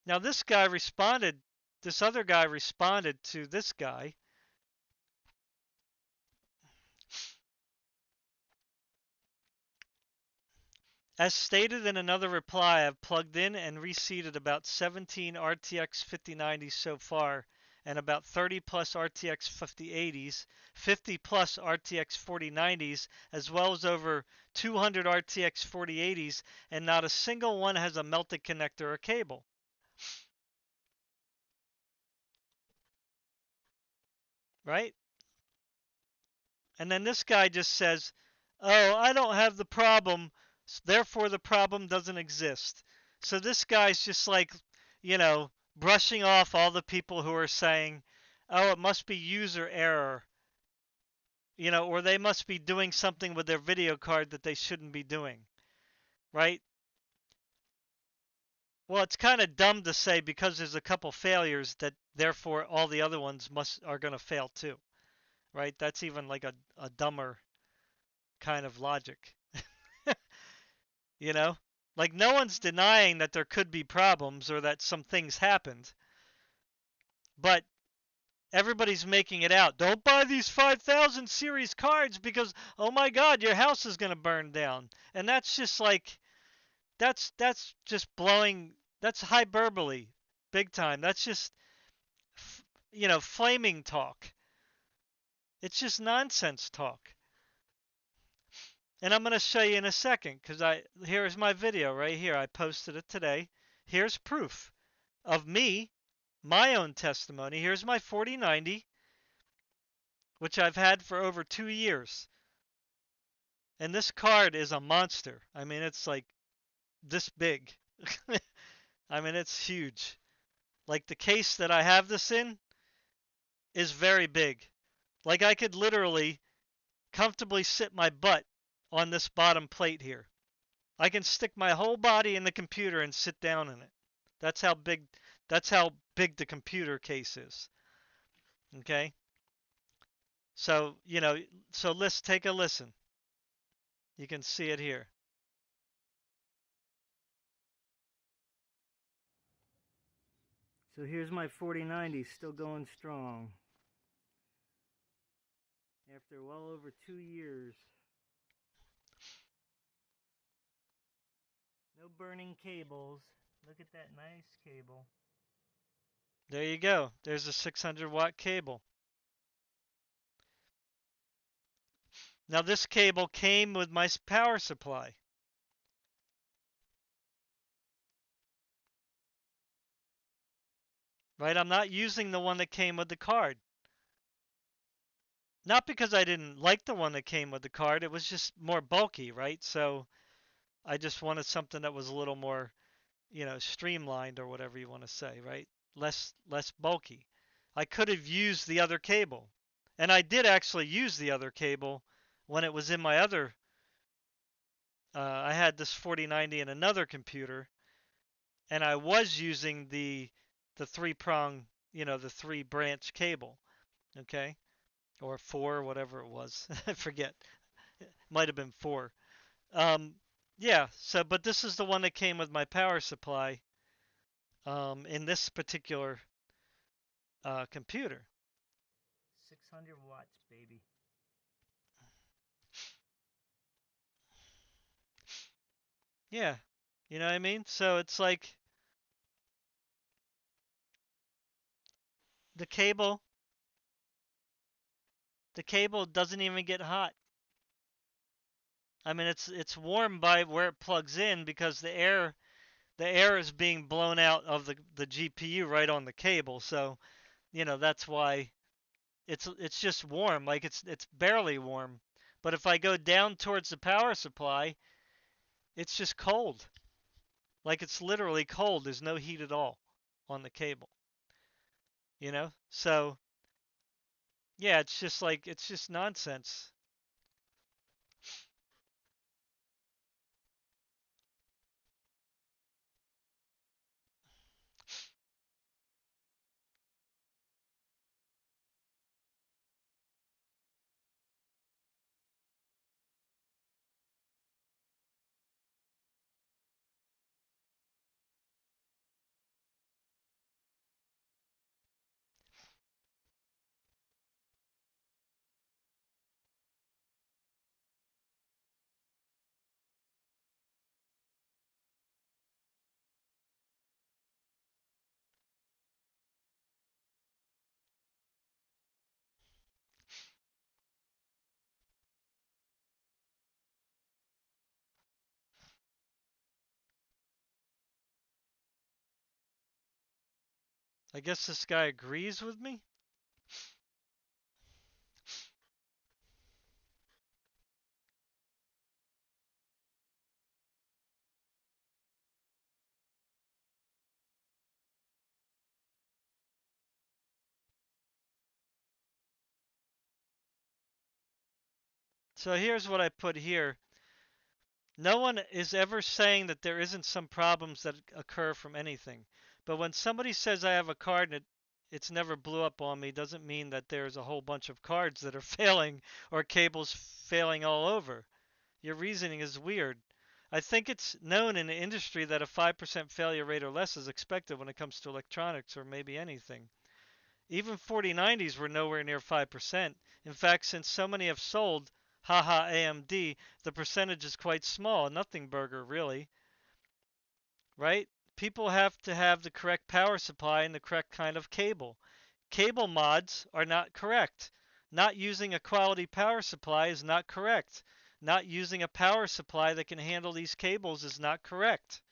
Now this other guy responded to this guy. As stated in another reply, I've plugged in and reseated about 17 RTX 5090s so far, and about 30 plus RTX 5080s, 50 plus RTX 4090s, as well as over 200 RTX 4080s, and not a single one has a melted connector or cable. Right? And then this guy just says, oh, I don't have the problem, therefore the problem doesn't exist. So this guy's just like, brushing off all the people who are saying, oh, it must be user error, or they must be doing something with their video card that they shouldn't be doing, right? Well, it's kind of dumb to say because there's a couple failures that therefore all the other ones are going to fail too, right? That's even like a dumber kind of logic. You know? Like, no one's denying that there could be problems or that some things happened. But everybody's making it out. Don't buy these 5000 series cards because, oh my God, your house is going to burn down. And that's just like, that's just blowing, that's hyperbole, big time. That's just, flaming talk. It's just nonsense talk. And I'm going to show you in a second because here's my video right here. I posted it today. Here's proof of me, my own testimony. Here's my 4090, which I've had for over 2 years. And this card is a monster. I mean, it's like this big. I mean, it's huge. Like the case that I have this in is very big. Like I could literally comfortably sit my butt on this bottom plate here. I can stick my whole body in the computer and sit down in it. That's how big the computer case is. Okay? So, let's take a listen. You can see it here. So here's my 4090 still going strong. After well over 2 years. No burning cables. Look at that nice cable. There you go. There's a 600-watt cable. Now this cable came with my power supply. Right? I'm not using the one that came with the card. Not because I didn't like the one that came with the card. It was just more bulky, right? So I just wanted something that was a little more, streamlined or whatever you want to say, right? Less bulky. I could have used the other cable. And I did actually use the other cable when it was in my other, I had this 4090 in another computer, and I was using the three prong, the three branch cable, okay, or four, whatever it was. I forget. Might have been four. Um, yeah. So, but this is the one that came with my power supply in this particular computer. 600 watts, baby. Yeah. You know what I mean? So it's like the cable, the cable doesn't even get hot. I mean, it's warm by where it plugs in because the air is being blown out of the GPU right on the cable. So, that's why it's just warm. Like it's barely warm. But if I go down towards the power supply, it's just cold. Like it's literally cold. There's no heat at all on the cable, So, yeah, it's just like it's just nonsense. I guess this guy agrees with me. So here's what I put here. No one is ever saying that there isn't some problems that occur from anything. But when somebody says I have a card and it's never blew up on me, doesn't mean that there's a whole bunch of cards that are failing or cables failing all over. Your reasoning is weird. I think it's known in the industry that a 5% failure rate or less is expected when it comes to electronics or maybe anything. Even 4090s were nowhere near 5%. In fact, since so many have sold, haha AMD, the percentage is quite small, nothing burger really, right? People have to have the correct power supply and the correct kind of cable. Cable mods are not correct. Not using a quality power supply is not correct. Not using a power supply that can handle these cables is not correct.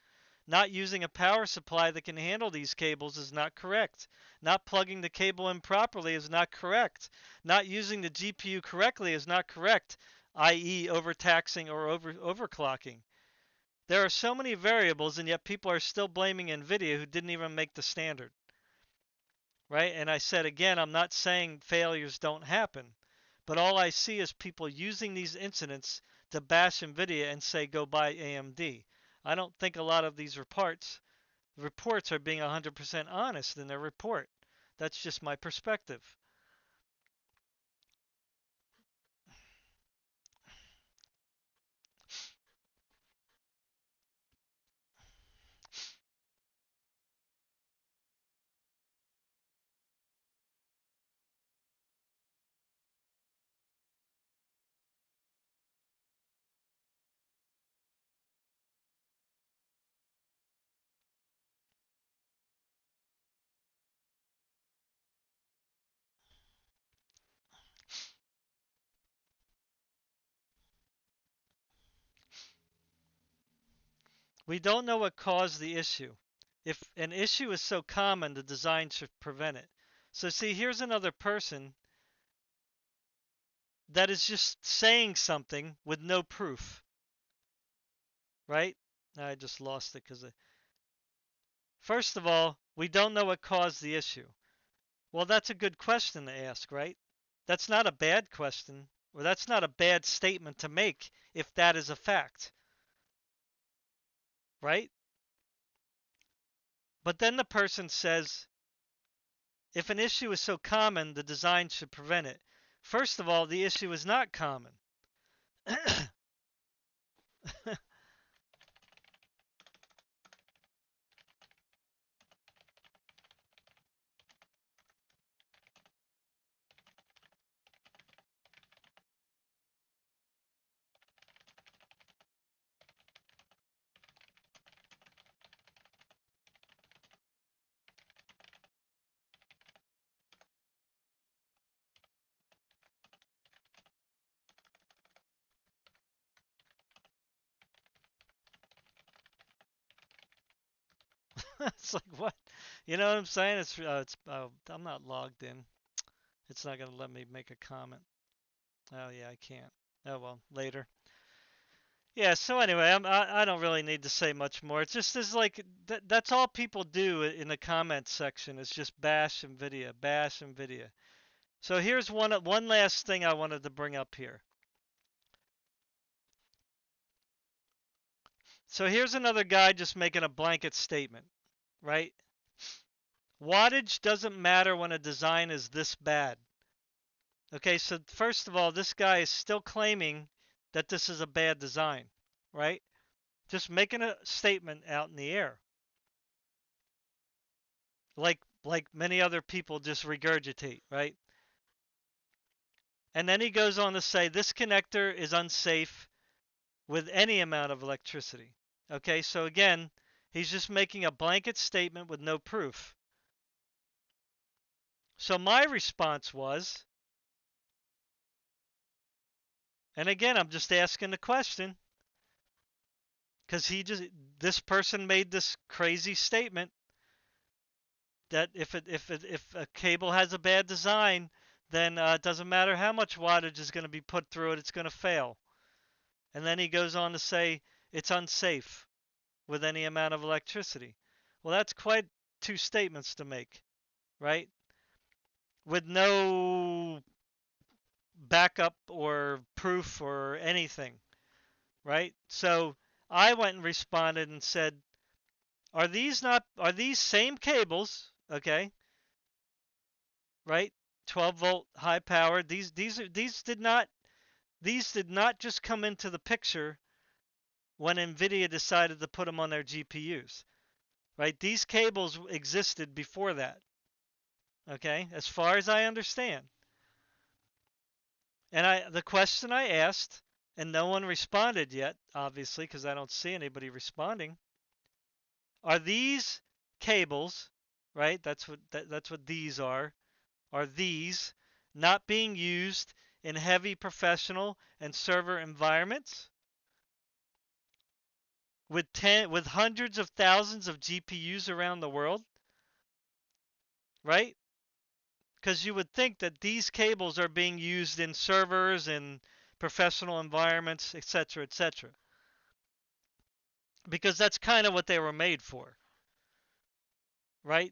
Not using a power supply that can handle these cables is not correct. Not plugging the cable in properly is not correct. Not using the GPU correctly is not correct, i.e. overtaxing or overclocking. There are so many variables, and yet people are still blaming NVIDIA who didn't even make the standard, right? And I said again, I'm not saying failures don't happen, but all I see is people using these incidents to bash NVIDIA and say go buy AMD. I don't think a lot of these reports are being 100% honest in their report. That's just my perspective. We don't know what caused the issue. If an issue is so common, the design should prevent it. So see, here's another person that is just saying something with no proof, right? I just lost it because first of all, we don't know what caused the issue. Well, that's a good question to ask, right? That's not a bad question. or that's not a bad statement to make if that is a fact, right? But then the person says, if an issue is so common, the design should prevent it. First of all, the issue is not common. It's like, what? You know what I'm saying? I'm not logged in. It's not going to let me make a comment. Oh yeah, I can't. Oh well, later. Yeah, so anyway, I don't really need to say much more. It's just is like that's all people do in the comments section is just bash NVIDIA, bash NVIDIA. So here's one last thing I wanted to bring up here. So here's another guy just making a blanket statement, right? Wattage doesn't matter when a design is this bad. Okay, so first of all, this guy is still claiming that this is a bad design, right? Just making a statement out in the air. Like many other people just regurgitate, right? And then he goes on to say this connector is unsafe with any amount of electricity. Okay, so again, he's just making a blanket statement with no proof. So my response was, and again, I'm just asking the question because this person made this crazy statement that if a cable has a bad design, then it doesn't matter how much wattage is going to be put through it, it's going to fail. And then he goes on to say it's unsafe with any amount of electricity. Well, that's quite two statements to make, right? With no backup or proof or anything, right? So I went and responded and said, are these same cables, okay? Right? 12 volt high power. These did not just come into the picture when NVIDIA decided to put them on their GPUs, right? These cables existed before that, okay, as far as I understand. And the question I asked, and no one responded yet, obviously, because I don't see anybody responding. Are these cables, right? That's what these are. Are these not being used in heavy professional and server environments with hundreds of thousands of GPUs around the world, right? Because you would think that these cables are being used in servers and professional environments, etc., etc. Because that's kind of what they were made for, right?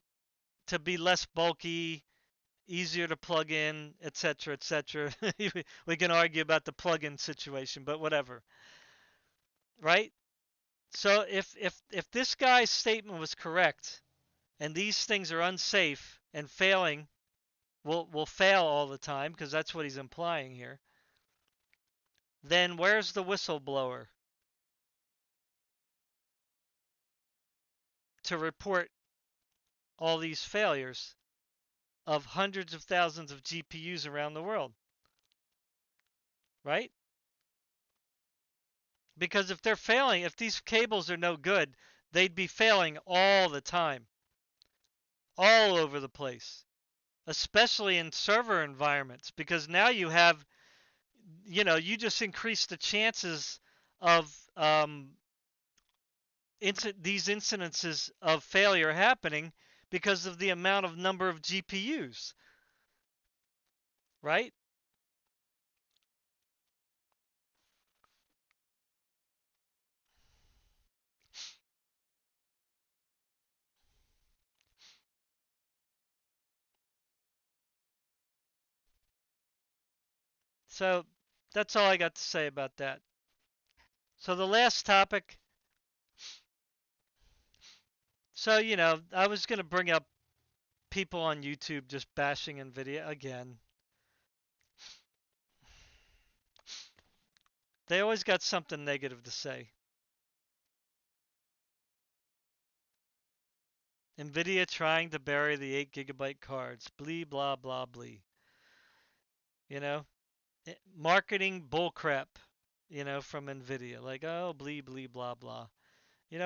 To be less bulky, easier to plug in, etc., etc. We can argue about the plug-in situation, but whatever, right? So if this guy's statement was correct, and these things are unsafe and failing, will fail all the time because that's what he's implying here. Then where's the whistleblower to report all these failures of hundreds of thousands of GPUs around the world, right? Because if they're failing, if these cables are no good, they'd be failing all the time, all over the place, especially in server environments, because now you have, you just increase the chances of these incidences of failure happening because of the amount of number of GPUs, right? So That's all I got to say about that. So the last topic. So, I was going to bring up people on YouTube just bashing NVIDIA again. They always got something negative to say. NVIDIA trying to bury the 8 GB cards. Blee, blah, blah, blee. You know? Marketing bullcrap, from NVIDIA. Like, oh, blee, blee, blah, blah.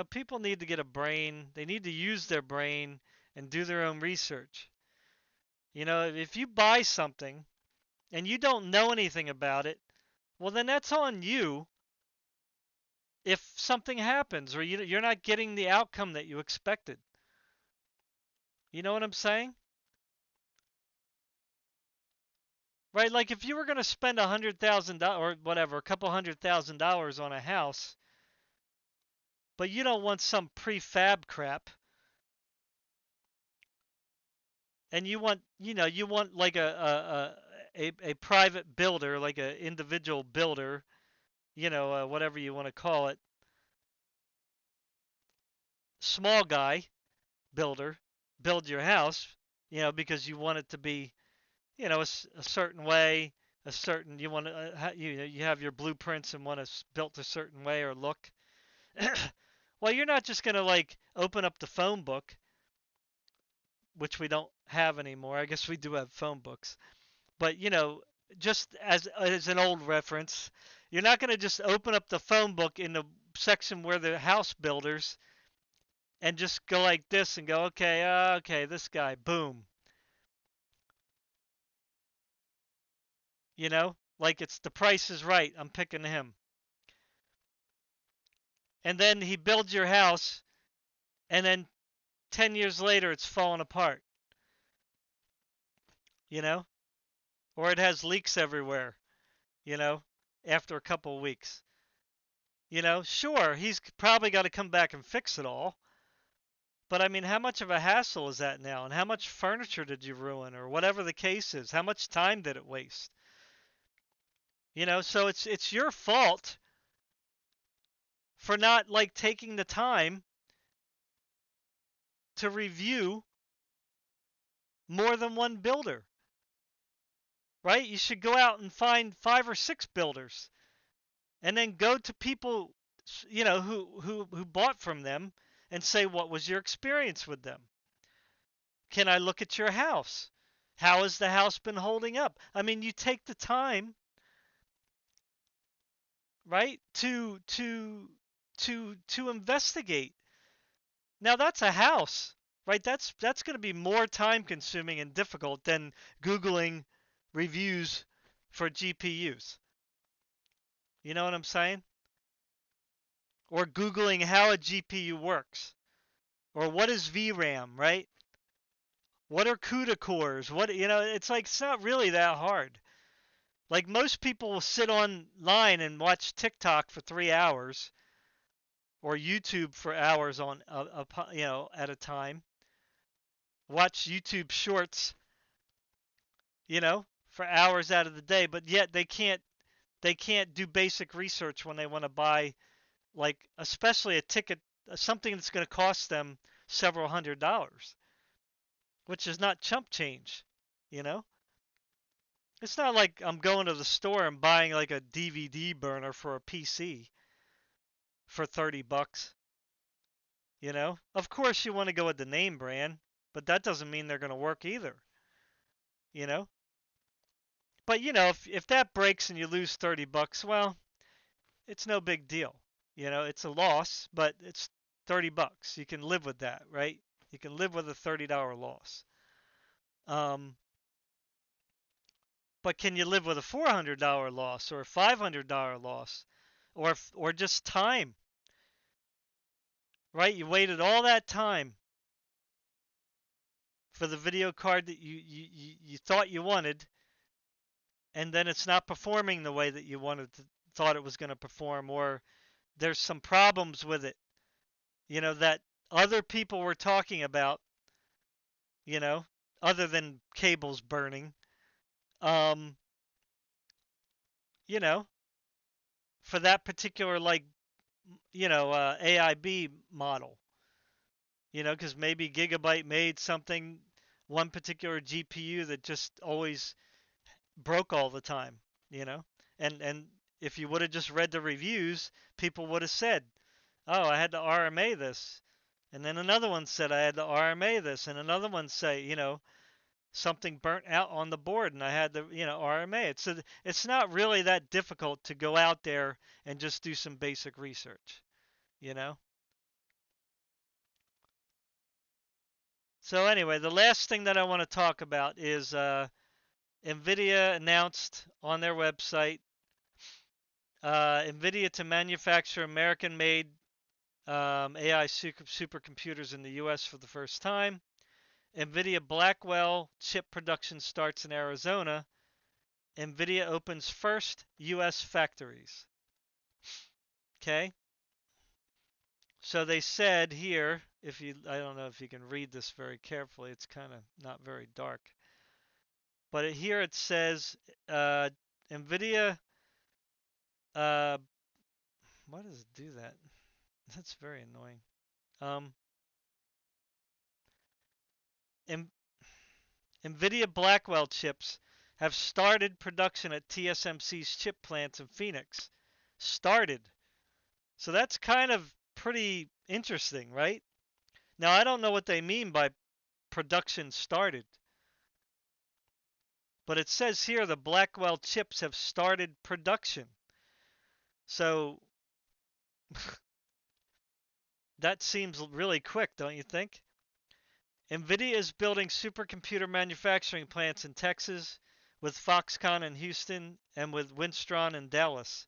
People need to get a brain. They need to use their brain and do their own research. If you buy something and you don't know anything about it, well, then that's on you if something happens or you're not getting the outcome that you expected. You know what I'm saying? Right? Like if you were going to spend $100,000 or whatever, a couple $100,000 on a house, but you don't want some prefab crap, and you want like a private builder, like an individual builder, whatever you want to call it, small guy builder, build your house, because you want it to be, a certain way, you want to, you have your blueprints and want it built a certain way or look. Well, you're not just gonna like open up the phone book, which we don't have anymore. I guess we do have phone books, but just as an old reference, you're not gonna just open up the phone book in the section where the house builders and just go like this and go, okay, okay, this guy, boom, like it's The Price is Right. I'm picking him, and then he builds your house, and then 10 years later it's falling apart, you know, or it has leaks everywhere, you know, after a couple of weeks. Sure, he's probably got to come back and fix it all. But I mean, how much of a hassle is that now? And how much furniture did you ruin or whatever the case is? How much time did it waste? So it's your fault for not like taking the time to review more than one builder. Right? You should go out and find 5 or 6 builders and then go to people who bought from them and say, what was your experience with them? Can I look at your house? How has the house been holding up? I mean, you take the time, right, to investigate. Now that's a house, right? That's going to be more time consuming and difficult than googling reviews for GPUs. You know what I'm saying? Or googling how a GPU works. Or what is VRAM, right? What are CUDA cores? It's like it's not really that hard. Like most people will sit online and watch TikTok for 3 hours or YouTube for hours on at a time. Watch YouTube shorts, for hours out of the day, but yet they can't do basic research when they want to buy, like, especially a ticket, something that's going to cost them several $100s, which is not chump change, you know? It's not like I'm going to the store and buying like a DVD burner for a PC for $30, Of course you want to go with the name brand, but that doesn't mean they're going to work either, you know? But if that breaks and you lose $30, well, it's no big deal. It's a loss, but it's $30. You can live with that, right? You can live with a $30 loss. But can you live with a $400 loss or a $500 loss, or just time? Right? You waited all that time for the video card that you thought you wanted, and then it's not performing the way that you thought it was going to perform, or there's some problems with it, that other people were talking about, you know, other than cables burning. Um, you know, for that particular like, AIB model, because maybe Gigabyte made something, one particular GPU that just always broke all the time, you know, and if you would have just read the reviews, people would have said, "Oh, I had to RMA this," and then another one said I had to RMA this, and another one say, something burnt out on the board and I had to, RMA it. So it's not really that difficult to go out there and just do some basic research, you know? So anyway, the last thing that I want to talk about is NVIDIA announced on their website NVIDIA to manufacture American-made AI supercomputers in the U.S. for the first time. NVIDIA Blackwell chip production starts in Arizona. NVIDIA opens first U.S. factories. Okay, so they said here, I don't know if you can read this very carefully, it's kind of not very dark, but here it says uh, NVIDIA, uh, why does it do that? That's very annoying. Um, NVIDIA Blackwell chips have started production at TSMC's chip plants in Phoenix. Started. So that's kind of pretty interesting, right? Now, I don't know what they mean by production started, but it says here the Blackwell chips have started production. So that seems really quick, don't you think? NVIDIA is building supercomputer manufacturing plants in Texas, with Foxconn in Houston, and with Winstron in Dallas.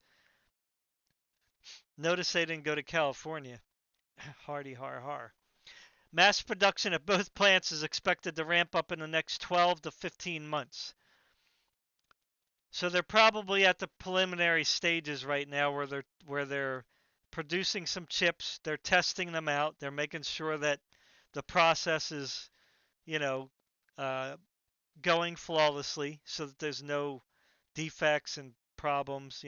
Notice they didn't go to California. Hardy har har. Mass production at both plants is expected to ramp up in the next 12 to 15 months. So they're probably at the preliminary stages right now where they're producing some chips, they're testing them out, they're making sure that the process is, you know, uh, going flawlessly so that there's no defects and problems.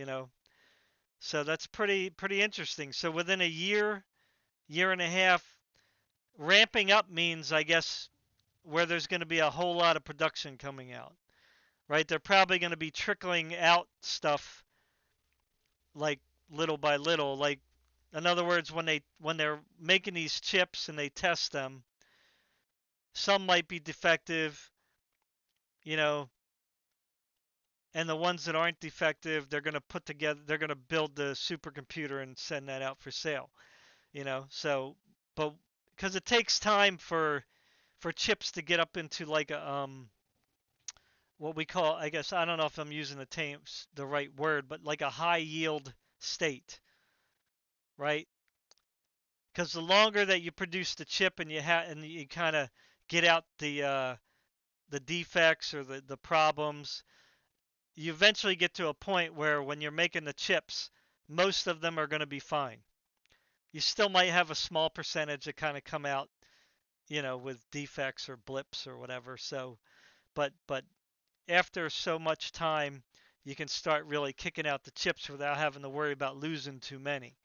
So that's pretty interesting. So within a year and a half, ramping up means, I guess, where there's going to be a whole lot of production coming out, right? They're probably going to be trickling out stuff like little by little. Like, in other words, when they're making these chips and they test them, some might be defective, you know, and the ones that aren't defective, they're going to build the supercomputer and send that out for sale. So, but because it takes time for chips to get up into like a what we call, I guess, I don't know if I'm using the right word, but like a high yield state, right? Because the longer that you produce the chip and you kind of get out the defects or the problems, you eventually get to a point where when you're making the chips, most of them are going to be fine. You still might have a small percentage that kind of come out, with defects or blips or whatever. So, but after so much time, you can start really kicking out the chips without having to worry about losing too many,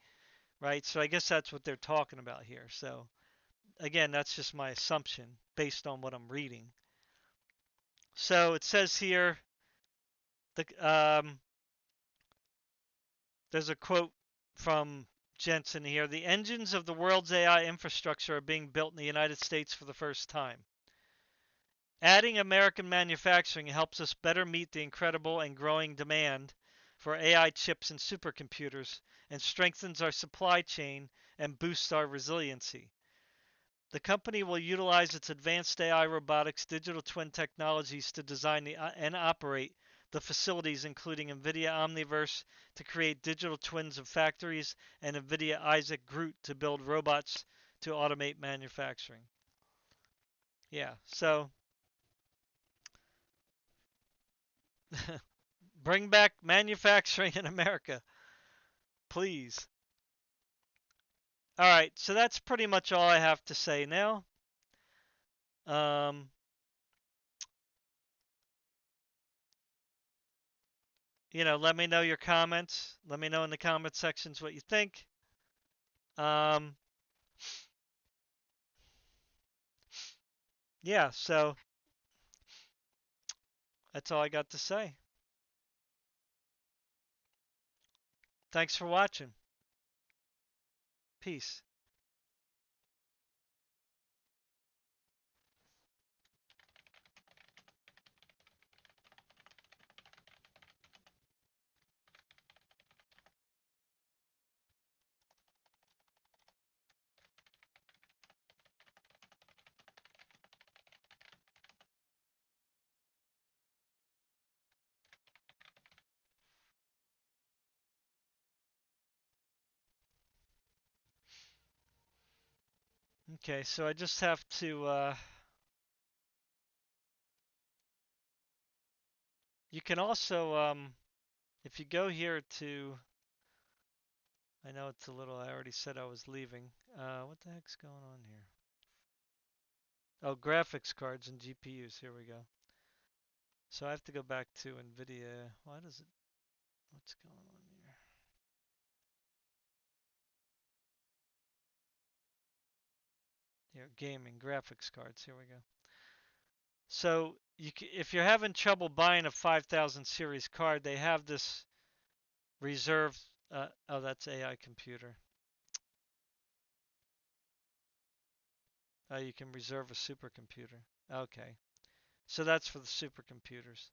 right? So I guess that's what they're talking about here. So again, that's just my assumption based on what I'm reading. So it says here, um, there's a quote from Jensen here. The engines of the world's AI infrastructure are being built in the United States for the first time. Adding American manufacturing helps us better meet the incredible and growing demand for AI chips and supercomputers and strengthens our supply chain and boosts our resiliency. The company will utilize its advanced AI robotics digital twin technologies to design and operate the facilities, including NVIDIA Omniverse to create digital twins of factories and NVIDIA Isaac GR00T to build robots to automate manufacturing. Yeah, so bring back manufacturing in America, please. All right, so that's pretty much all I have to say now. Um, let me know your comments. Let me know in the comment sections what you think. Um, yeah, so that's all I got to say. Thanks for watching. Peace. Okay, so I just have to, you can also, if you go here to, I know it's a little, I already said I was leaving. What the heck's going on here? Oh, graphics cards and GPUs. Here we go. So I have to go back to NVIDIA. Why does it, what's going on here? Here, gaming, graphics cards. Here we go. So if you're having trouble buying a 5000 series card, they have this reserved, oh, that's AI computer. You can reserve a supercomputer. Okay. So that's for the supercomputers.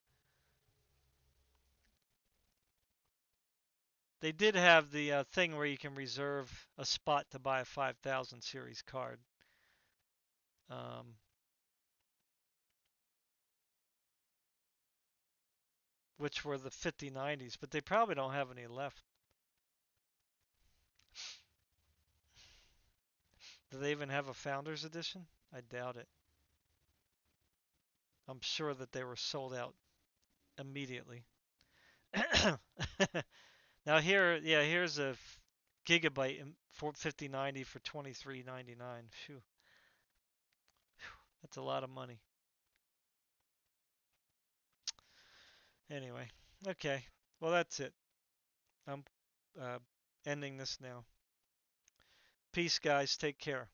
They did have the thing where you can reserve a spot to buy a 5000 series card. Um, which were the 5090s, but they probably don't have any left. Do they even have a Founders Edition? I doubt it. I'm sure that they were sold out immediately. Now here, yeah, here's a gigabyte for 5090 for 23.99. Phew, that's a lot of money. Anyway, okay. Well, that's it. I'm uh, ending this now. Peace, guys. Take care.